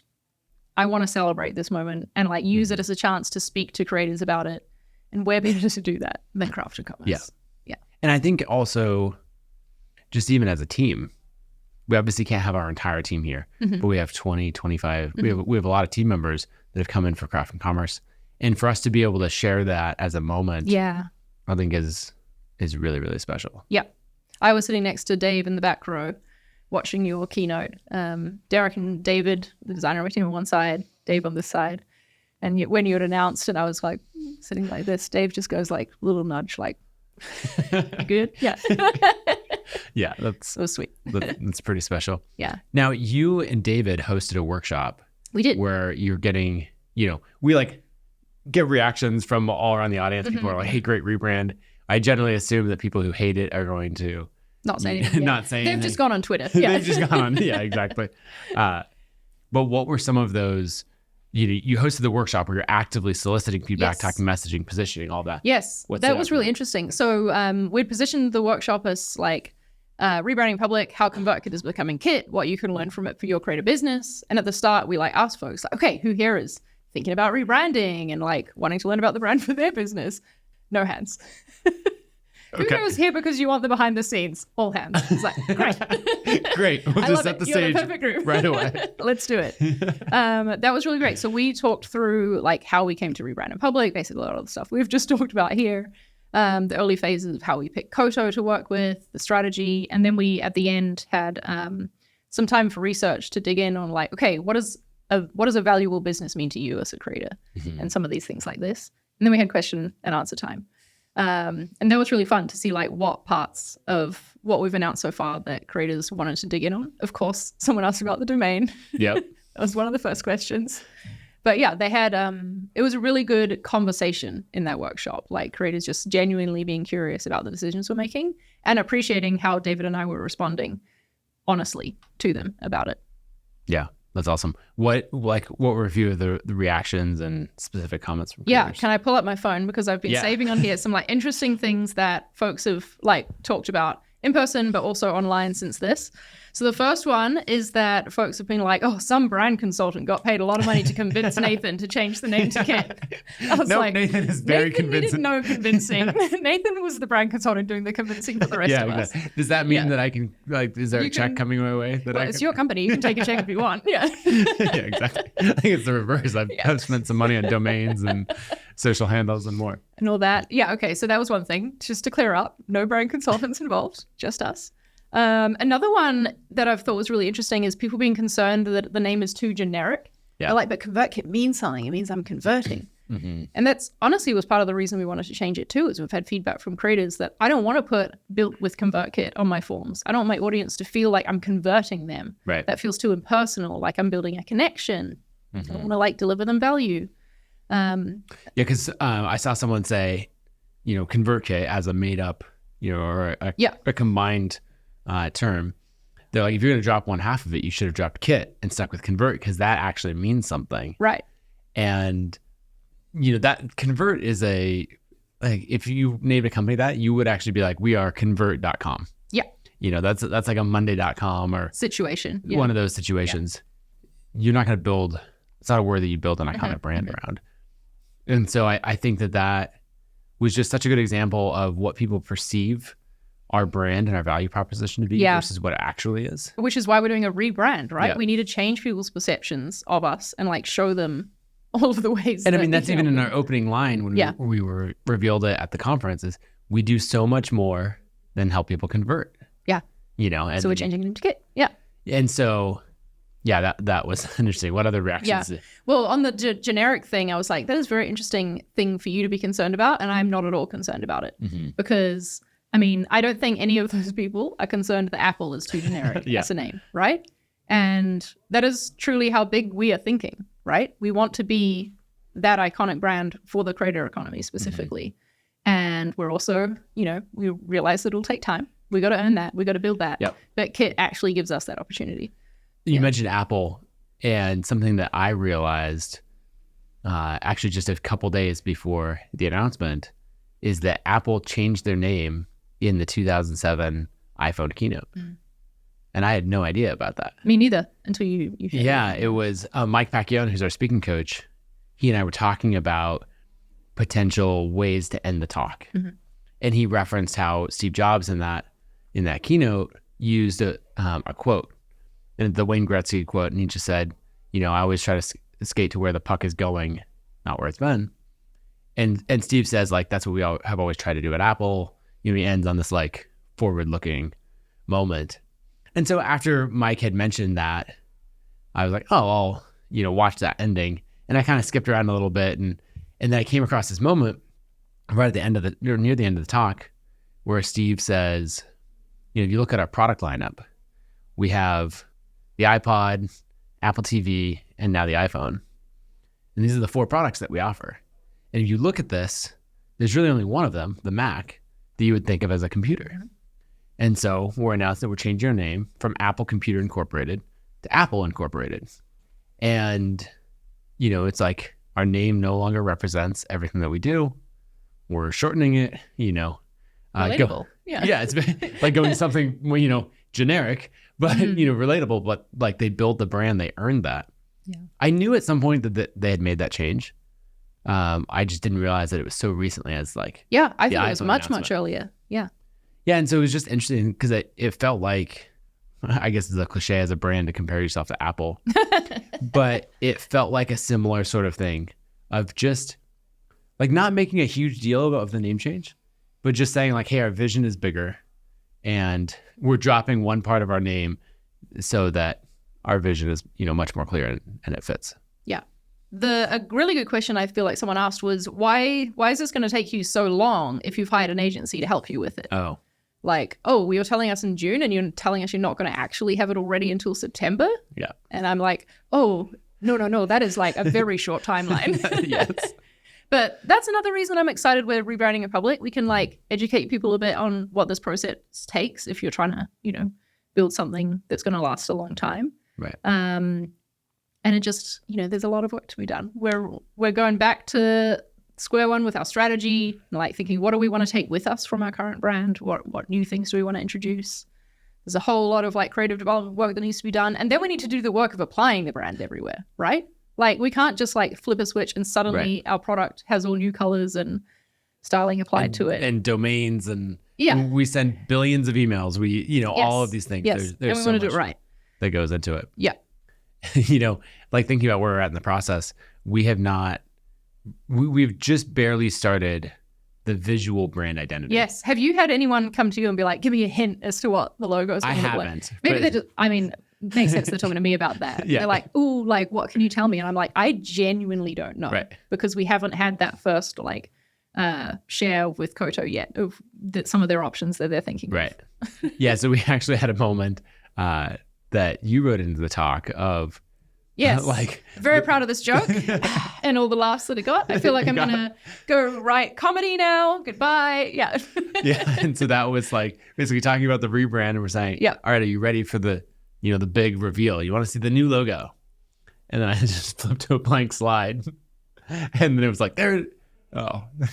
I want to celebrate this moment and like use it as a chance to speak to creators about it. And where better to do that than Craft and Commerce? Yeah. And I think also just even as a team, we obviously can't have our entire team here, but we have 20, 25. We have a lot of team members that have come in for Craft and Commerce. And for us to be able to share that as a moment, I think is really, really special. Yeah. I was sitting next to Dave in the back row watching your keynote. Derek and David, the designer of my team, on one side, Dave on this side. And when you had announced it, I was like sitting like this. Dave just goes like little nudge, like, good? Yeah. Yeah, that's so sweet. That's pretty special. Yeah. Now, you and David hosted a workshop. We did. Where you're getting, we like get reactions from all around the audience. People are like, hey, great rebrand. I generally assume that people who hate it are going to not say anything. Not saying They've just gone on Twitter. Yeah. They've just gone on. Yeah, exactly. But what were some of those? You hosted the workshop where you're actively soliciting feedback, talking, messaging, positioning, all that. Yes, that was really interesting. So we'd positioned the workshop as like rebranding public, how ConvertKit is becoming Kit, what you can learn from it for your creative business. And at the start, we like asked folks, like, okay, who here is thinking about rebranding and like wanting to learn about the brand for their business? No hands. Who goes here because you want the behind the scenes? All hands. It's like, great. Great. We'll just set the stage perfect group. right away. Let's do it. That was really great. So we talked through like how we came to rebrand in public, basically a lot of the stuff we've just talked about here. The early phases of how we picked Koto to work with, the strategy. And then we, at the end, had some time for research to dig in on like, okay, what does a valuable business mean to you as a creator? And some of these things like this. And then we had question and answer time. And that was really fun to see like what parts of what we've announced so far that creators wanted to dig in on. Of course, someone asked about the domain. Yep. That was one of the first questions. But yeah, they had, it was a really good conversation in that workshop, like creators just genuinely being curious about the decisions we're making and appreciating how David and I were responding honestly to them about it. Yeah. That's awesome. What were a few of the reactions and specific comments from creators? Yeah, can I pull up my phone because I've been saving on here some like interesting things that folks have like talked about in person, but also online since this. So the first one is that folks have been like, oh, some brand consultant got paid a lot of money to convince Nathan to change the name to Kit. I was like, Nathan is very convincing. Needed no convincing. Nathan was the brand consultant doing the convincing for the rest of us. Does that mean that I can, like, is there a check coming my way? It's your company. You can take a check if you want. Yeah. Yeah, exactly. I think it's the reverse. I've spent some money on domains and social handles and more. And all that. Yeah, okay. So that was one thing. Just to clear up, no brand consultants involved, just us. Another one that I've thought was really interesting is people being concerned that the name is too generic. Yeah. They're like, but ConvertKit means something. It means I'm converting. And that's honestly was part of the reason we wanted to change it too, is we've had feedback from creators that I don't want to put built with ConvertKit on my forms. I don't want my audience to feel like I'm converting them. Right. That feels too impersonal, like I'm building a connection. I don't want to like deliver them value. Because I saw someone say, ConvertKit as a made up, or a combined term. They're like, if you're going to drop one half of it, you should have dropped Kit and stuck with Convert because that actually means something. Right. And, that Convert is if you named a company that, you would actually be like, we are convert.com. Yeah. That's like a monday.com or situation. One of those situations. you're not going to build, it's not a word that you build an iconic brand around. And so I think that was just such a good example of what people perceive our brand and our value proposition to be versus what it actually is. Which is why we're doing a rebrand, right? Yeah. We need to change people's perceptions of us and like show them all of the ways. And I mean, that's even in our opening line when we were revealed it at the conference is we do so much more than help people convert. Yeah. You know, and so we're changing it into Kit. Yeah. And so, yeah, that was interesting. What other reactions? Yeah. Well, on the generic thing, I was like, that is a very interesting thing for you to be concerned about. And I'm not at all concerned about it because I mean, I don't think any of those people are concerned that Apple is too generic as a name, right? And that is truly how big we are thinking, right? We want to be that iconic brand for the creator economy specifically. And we're also, you know, we realize that it'll take time. We got to earn that. We got to build that. Yep. But Kit actually gives us that opportunity. You mentioned Apple, and something that I realized actually just a couple days before the announcement is that Apple changed their name in the 2007 iPhone keynote. And I had no idea about that. Me neither, until you Yeah, it was Mike Pacquiao, who's our speaking coach. He and I were talking about potential ways to end the talk. And he referenced how Steve Jobs in that keynote used a quote, and the Wayne Gretzky quote, and he just said, you know, I always try to skate to where the puck is going, not where it's been. And Steve says, like, that's what we all have always tried to do at Apple. You know, he ends on this like forward-looking moment. And so after Mike had mentioned that, I was like, oh, I'll, you know, watch that ending. And I kind of skipped around a little bit, and then I came across this moment right at the end of near the end of the talk, where Steve says, you know, if you look at our product lineup, we have the iPod, Apple TV, and now the iPhone. And these are the 4 products that we offer. And if you look at this, there's really only one of them, the Mac, that you would think of as a computer. And so we're announcing that we're changing our name from Apple Computer Incorporated to Apple Incorporated. And, you know, it's like our name no longer represents everything that we do. We're shortening it, you know. Relatable. Yeah, it's like going to something, you know, generic, but, you know, relatable. But like they built the brand, they earned that. Yeah. I knew at some point that they had made that change. I just didn't realize that it was so recently as like. Yeah, I think it was much earlier. Yeah. Yeah, and so it was just interesting because it felt like, I guess it's a cliche as a brand to compare yourself to Apple, but it felt like a similar sort of thing of just like not making a huge deal of the name change, but just saying like, hey, our vision is bigger and we're dropping one part of our name so that our vision is, you know, much more clear and it fits. Yeah. A really good question I feel like someone asked was, why is this going to take you so long if you've hired an agency to help you with it? Oh. Like, oh, you're telling us in June and you're telling us you're not going to actually have it all ready until September? Yeah. And I'm like, oh, no, that is like a very short timeline. Yes. But that's another reason I'm excited we're rebranding in public. We can like educate people a bit on what this process takes if you're trying to, you know, build something that's going to last a long time. Right. And it just, you know, there's a lot of work to be done. We're going back to square one with our strategy, like thinking, what do we want to take with us from our current brand? What new things do we want to introduce? There's a whole lot of like creative development work that needs to be done. And then we need to do the work of applying the brand everywhere, right? Like we can't just like flip a switch and suddenly our product has all new colors and styling applied to it. And domains and we send billions of emails. We, you know, all of these things. Yes. There's and we so want to do it right. That goes into it. Yeah. You know, like thinking about where we're at in the process, we've just barely started the visual brand identity. Yes. Have you had anyone come to you and be like, give me a hint as to what the logo is going to look like? I haven't. Maybe they just, I mean, it makes sense they're talking to me about that. They're like, ooh, like, what can you tell me? And I'm like, I genuinely don't know. Right. Because we haven't had that first, like, share with Koto yet of some of their options that they're thinking Right. Yeah. So we actually had a moment that you wrote into the talk of, yes, like very proud of this joke and all the laughs that it got. I feel like I'm gonna go write comedy now. Goodbye. Yeah. Yeah. And so that was like basically talking about the rebrand, and we're saying, all right, are you ready for the, you know, the big reveal? You want to see the new logo? And then I just flipped to a blank slide, and then it was like, there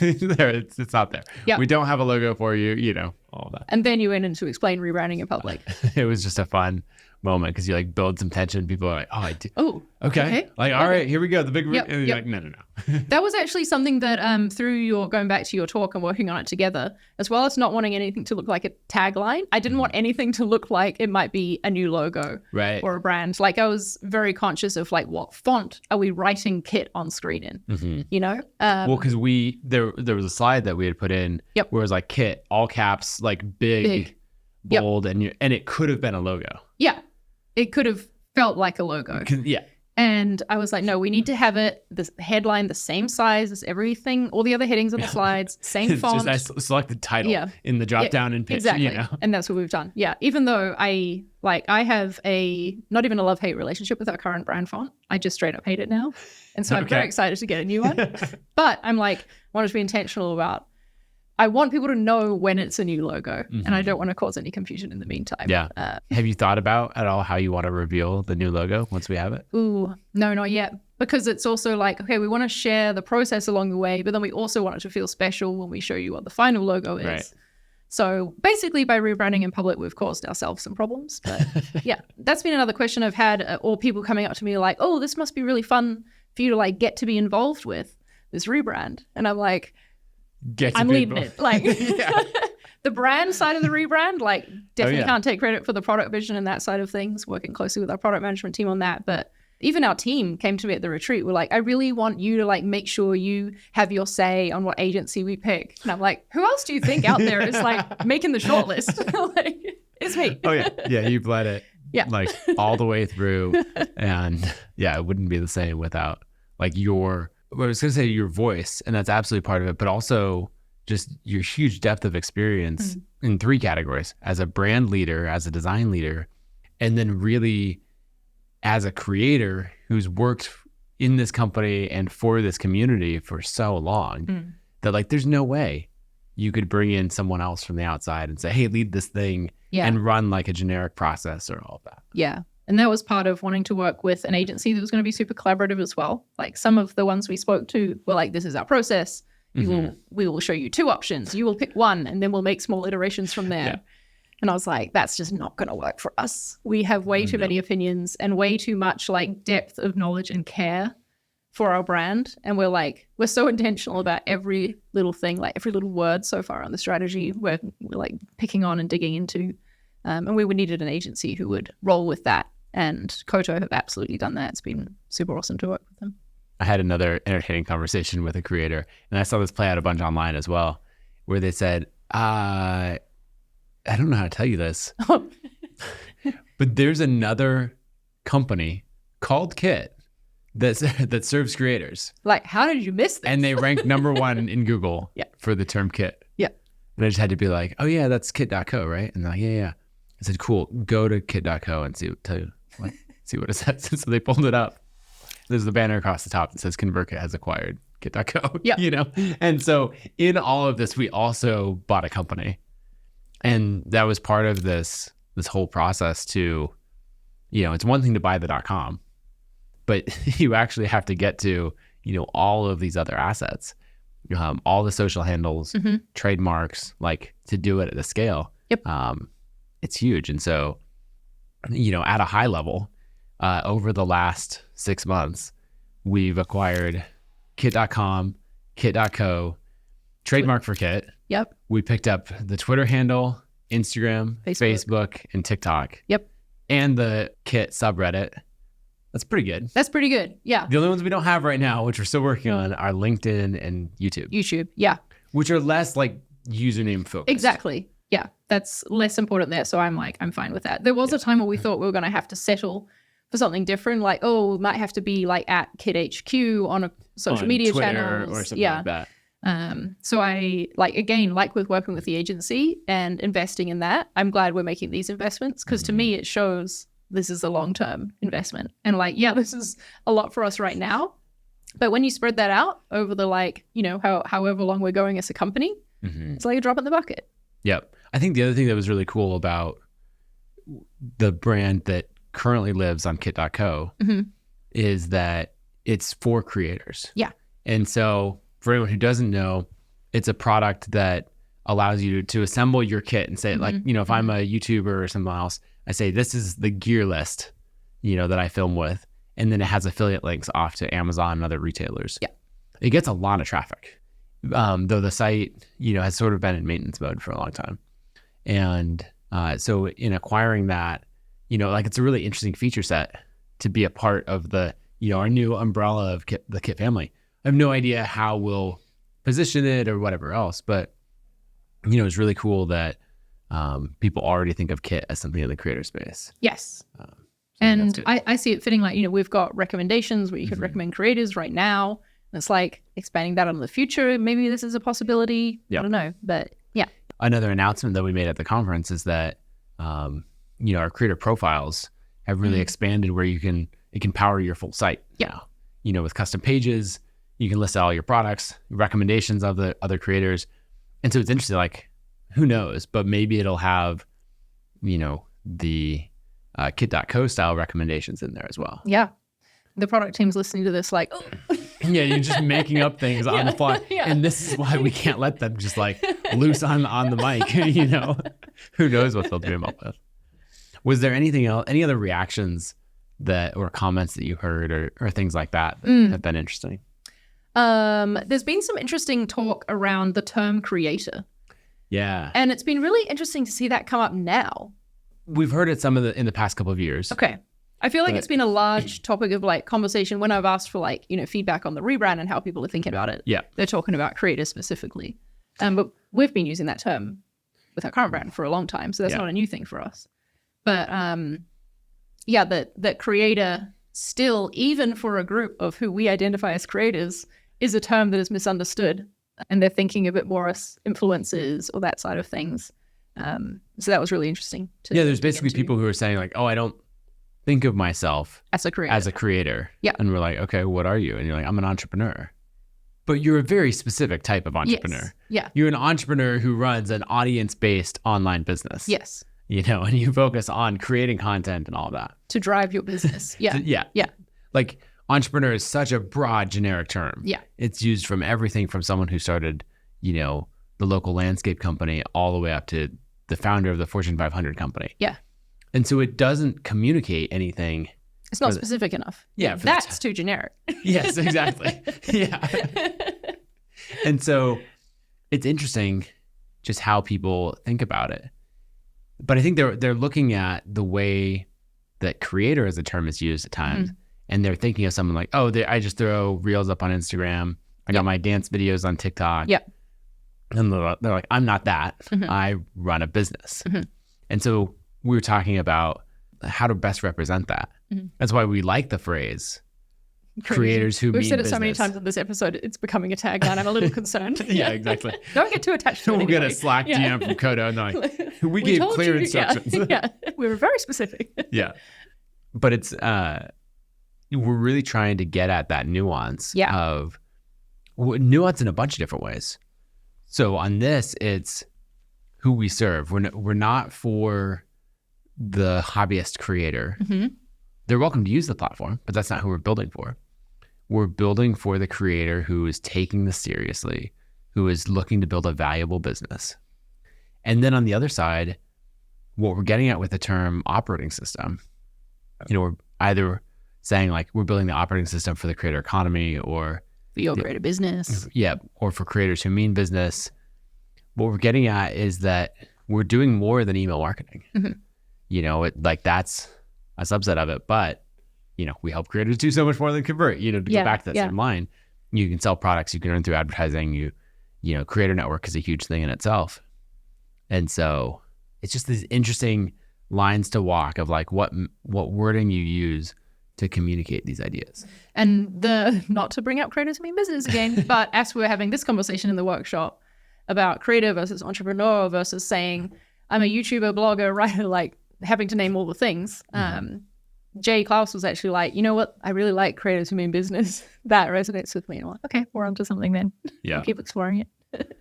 it's not there. Yep. We don't have a logo for you, you know. all of that. And then you went in to explain rebranding in public. It was just a fun moment because you like build some tension. People are like, oh, I do. Oh, okay. Like, all right, here we go. The big, Yep, and you're yep. like, no. That was actually something that through your going back to your talk and working on it together, as well as not wanting anything to look like a tagline, I didn't want anything to look like it might be a new logo Right. or a brand. Like I was very conscious of like what font are we writing Kit on screen in, you know? Well, because there was a slide that we had put in Yep. where it was like Kit, all caps, like big. bold, and it could have been a logo. Yeah, it could have felt like a logo. Yeah. And I was like, no, we need to have it, the headline, the same size as everything, all the other headings on the slides, same font. Just I select the title in the drop down and pitch. Exactly. You know? And that's what we've done. Yeah. Even though I have not even a love-hate relationship with our current brand font. I just straight up hate it now. And so I'm very excited to get a new one. But I'm like, I wanted to be intentional about, I want people to know when it's a new logo, and I don't want to cause any confusion in the meantime. Yeah. Have you thought about at all how you want to reveal the new logo once we have it? Ooh, no, not yet. Because it's also like, okay, we want to share the process along the way, but then we also want it to feel special when we show you what the final logo is. Right. So basically by rebranding in public, we've caused ourselves some problems. But yeah, that's been another question I've had, or people coming up to me like, oh, this must be really fun for you to like get to be involved with this rebrand. And I'm like, I'm leading it. Like the brand side of the rebrand, like definitely can't take credit for the product vision and that side of things, working closely with our product management team on that. But even our team came to me at the retreat. We're like, I really want you to like make sure you have your say on what agency we pick. And I'm like, who else do you think out there is like making the shortlist? Like, it's me. Oh yeah. Yeah. You've led it like all the way through. And yeah, it wouldn't be the same without like I was going to say your voice, and that's absolutely part of it, but also just your huge depth of experience in 3 categories: as a brand leader, as a design leader, and then really as a creator who's worked in this company and for this community for so long that like there's no way you could bring in someone else from the outside and say, hey, lead this thing and run like a generic process or all of that. Yeah. And that was part of wanting to work with an agency that was going to be super collaborative as well. Like some of the ones we spoke to were like, this is our process. We will show you 2 options. You will pick one, and then we'll make small iterations from there. Yeah. And I was like, that's just not going to work for us. We have way too many opinions and way too much like depth of knowledge and care for our brand. And we're so intentional about every little thing, like every little word so far on the strategy we're like picking on and digging into. And we needed an agency who would roll with that. And Koto have absolutely done that. It's been super awesome to work with them. I had another entertaining conversation with a creator, and I saw this play out a bunch online as well, where they said, I don't know how to tell you this, but there's another company called Kit that serves creators. Like, how did you miss this? And they rank number 1 in Google for the term Kit. Yeah. And I just had to be like, oh yeah, that's kit.co, right? And they're like, yeah. I said, cool, go to kit.co and see what it says. So they pulled it up. There's the banner across the top that says ConvertKit has acquired kit.co. Yeah. You know? And so in all of this, we also bought a company. And that was part of this whole process to, it's one thing to buy the .com, but you actually have to get to, all of these other assets, all the social handles, trademarks, like to do it at a scale. Yep. It's huge. And so, at a high level, over the last 6 months, we've acquired kit.com, kit.co, trademark for Kit. Yep. We picked up the Twitter handle, Instagram, Facebook, and TikTok. Yep. And the Kit subreddit. That's pretty good. That's pretty good. Yeah. The only ones we don't have right now, which we're still working on, are LinkedIn and YouTube. YouTube. Yeah. Which are less like username focused. Exactly. Yeah. That's less important there. So I'm fine with that. There was a time where we thought we were going to have to settle for something different. Like, we might have to be like at Kit HQ on a social media Twitter channel or something like that. So I like with working with the agency and investing in that, I'm glad we're making these investments because to me, it shows this is a long-term investment. And this is a lot for us right now. But when you spread that out over the however long we're going as a company, it's like a drop in the bucket. Yep. I think the other thing that was really cool about the brand that currently lives on kit.co is that it's for creators. Yeah. And so for anyone who doesn't know, it's a product that allows you to assemble your kit and say, like, you know, if I'm a YouTuber or something else, I say, this is the gear list, you know, that I film with. And then it has affiliate links off to Amazon and other retailers. Yeah. It gets a lot of traffic, though the site, you know, has sort of been in maintenance mode for a long time. And so in acquiring that, you know, like, it's a really interesting feature set to be a part of the, you know, our new umbrella of the Kit family. I have no idea how we'll position it or whatever else, but, you know, it's really cool that people already think of Kit as something in the creator space. Yes. And I see it fitting, like, you know, we've got recommendations where you could recommend creators right now. And it's like expanding that on the future. Maybe this is a possibility. I don't know. But yeah. Another announcement that we made at the conference is that, you know, our creator profiles have really expanded where it can power your full site now. You know, with custom pages, you can list all your products, recommendations of the other creators. And so it's interesting, like, who knows, but maybe it'll have, you know, the kit.co style recommendations in there as well. Yeah. The product team's listening to this like, oh. Yeah, you're just making up things on the fly. And this is why we can't let them just like loose on the mic, you know. Who knows what they'll dream up with. Was there anything else, any other reactions or comments that you heard or things like that have been interesting? There's been some interesting talk around the term creator. Yeah. And it's been really interesting to see that come up now. We've heard it in the past couple of years. Okay. I feel like it's been a large topic of like conversation when I've asked for like, you know, feedback on the rebrand and how people are thinking about it. Yeah. They're talking about creators specifically. But we've been using that term with our current brand for a long time. So that's not a new thing for us. But that creator still, even for a group of who we identify as creators, is a term that is misunderstood. And they're thinking of it more as influencers or that side of things. So that was really interesting. There's basically people who are saying like, oh, I don't think of myself as a creator. Yeah. And we're like, okay, what are you? And you're like, I'm an entrepreneur. But you're a very specific type of entrepreneur. Yes. Yeah. You're an entrepreneur who runs an audience-based online business. Yes. You know, and you focus on creating content and all that. To drive your business. Yeah. Yeah. Like, entrepreneur is such a broad, generic term. Yeah. It's used from everything from someone who started, you know, the local landscape company all the way up to the founder of the Fortune 500 company. Yeah. And so it doesn't communicate anything. It's not specific enough. Yeah. That's too generic. Yes, exactly. Yeah. And so it's interesting just how people think about it. But I think they're looking at the way that creator as a term is used at times. And they're thinking of someone like, oh, I just throw reels up on Instagram. I got my dance videos on TikTok. Yeah. And they're like, I'm not that. I run a business. And so we were talking about how to best represent that. That's why we like the phrase creators who mean business. We've said it so many times in this episode, it's becoming a tagline. I'm a little concerned. Yeah, exactly. Don't get too attached to it. We'll get a Slack DM from Kodo and they're like, we gave clear instructions. Yeah, we were very specific. Yeah. But it's, we're really trying to get at that nuance of nuance in a bunch of different ways. So on this, it's who we serve. We're not for the hobbyist creator. They're welcome to use the platform, but that's not who we're building for. We're building for the creator who is taking this seriously, who is looking to build a valuable business. And then on the other side, what we're getting at with the term operating system, you know, we're either saying like we're building the operating system for the creator economy or for your creator business. Yeah, or for creators who mean business. What we're getting at is that we're doing more than email marketing. You know, that's a subset of it, but you know, we help creators do so much more than convert. You know, to go back to that same line, you can sell products, you can earn through advertising. You know, creator network is a huge thing in itself, and so it's just these interesting lines to walk of like what wording you use to communicate these ideas. And not to bring up creators who mean business again, but as we were having this conversation in the workshop about creator versus entrepreneur versus saying I'm a YouTuber, blogger, writer, like having to name all the things. Jay Klaus was actually like, you know what? I really like creators who mean business. That resonates with me. I'm like, okay, we're onto something then. Yeah. We'll keep exploring it.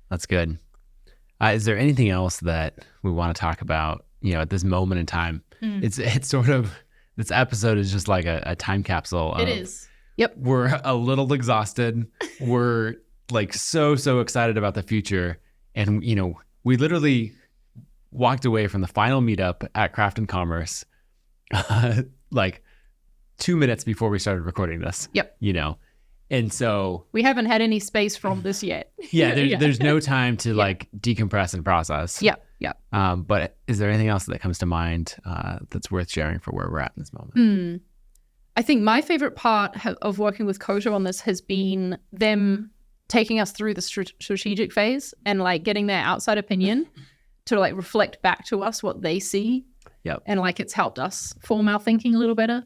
That's good. Is there anything else that we want to talk about, you know, at this moment in time? It's sort of, this episode is just like a time capsule. It is. Yep. We're a little exhausted. We're like so excited about the future. And, we literally walked away from the final meetup at Craft and Commerce like 2 minutes before we started recording this. Yep. And so we haven't had any space from this yet. There's no time to like decompress and process. Yeah. But is there anything else that comes to mind that's worth sharing for where we're at in this moment? I think my favorite part of working with Koto on this has been them taking us through the strategic phase and like getting their outside opinion to like reflect back to us what they see. Yep. And like it's helped us form our thinking a little better.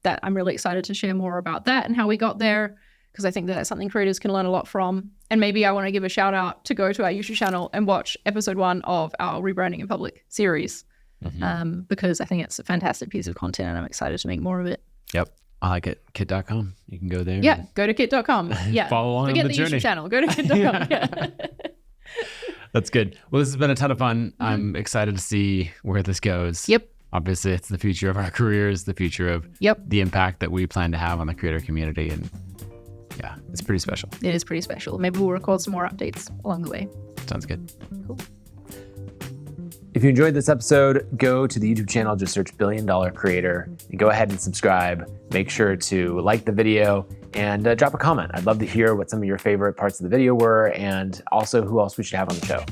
That I'm really excited to share more about that and how we got there, because I think that's something creators can learn a lot from. And maybe I want to give a shout out to go to our YouTube channel and watch episode 1 of our Rebranding in Public series, because I think it's a fantastic piece of content and I'm excited to make more of it. Yep. I like it. Kit.com. You can go there. Yeah. Go to kit.com. Yeah. Follow along Forget on the journey. YouTube channel. Go to kit.com. Yeah. That's good. Well, this has been a ton of fun. I'm excited to see where this goes. Yep. Obviously, it's the future of our careers, the future of the impact that we plan to have on the creator community. And yeah, it's pretty special. It is pretty special. Maybe we'll record some more updates along the way. Sounds good. Cool. If you enjoyed this episode, go to the YouTube channel, just search $1 Billion Creator, and go ahead and subscribe. Make sure to like the video and drop a comment. I'd love to hear what some of your favorite parts of the video were, and also who else we should have on the show.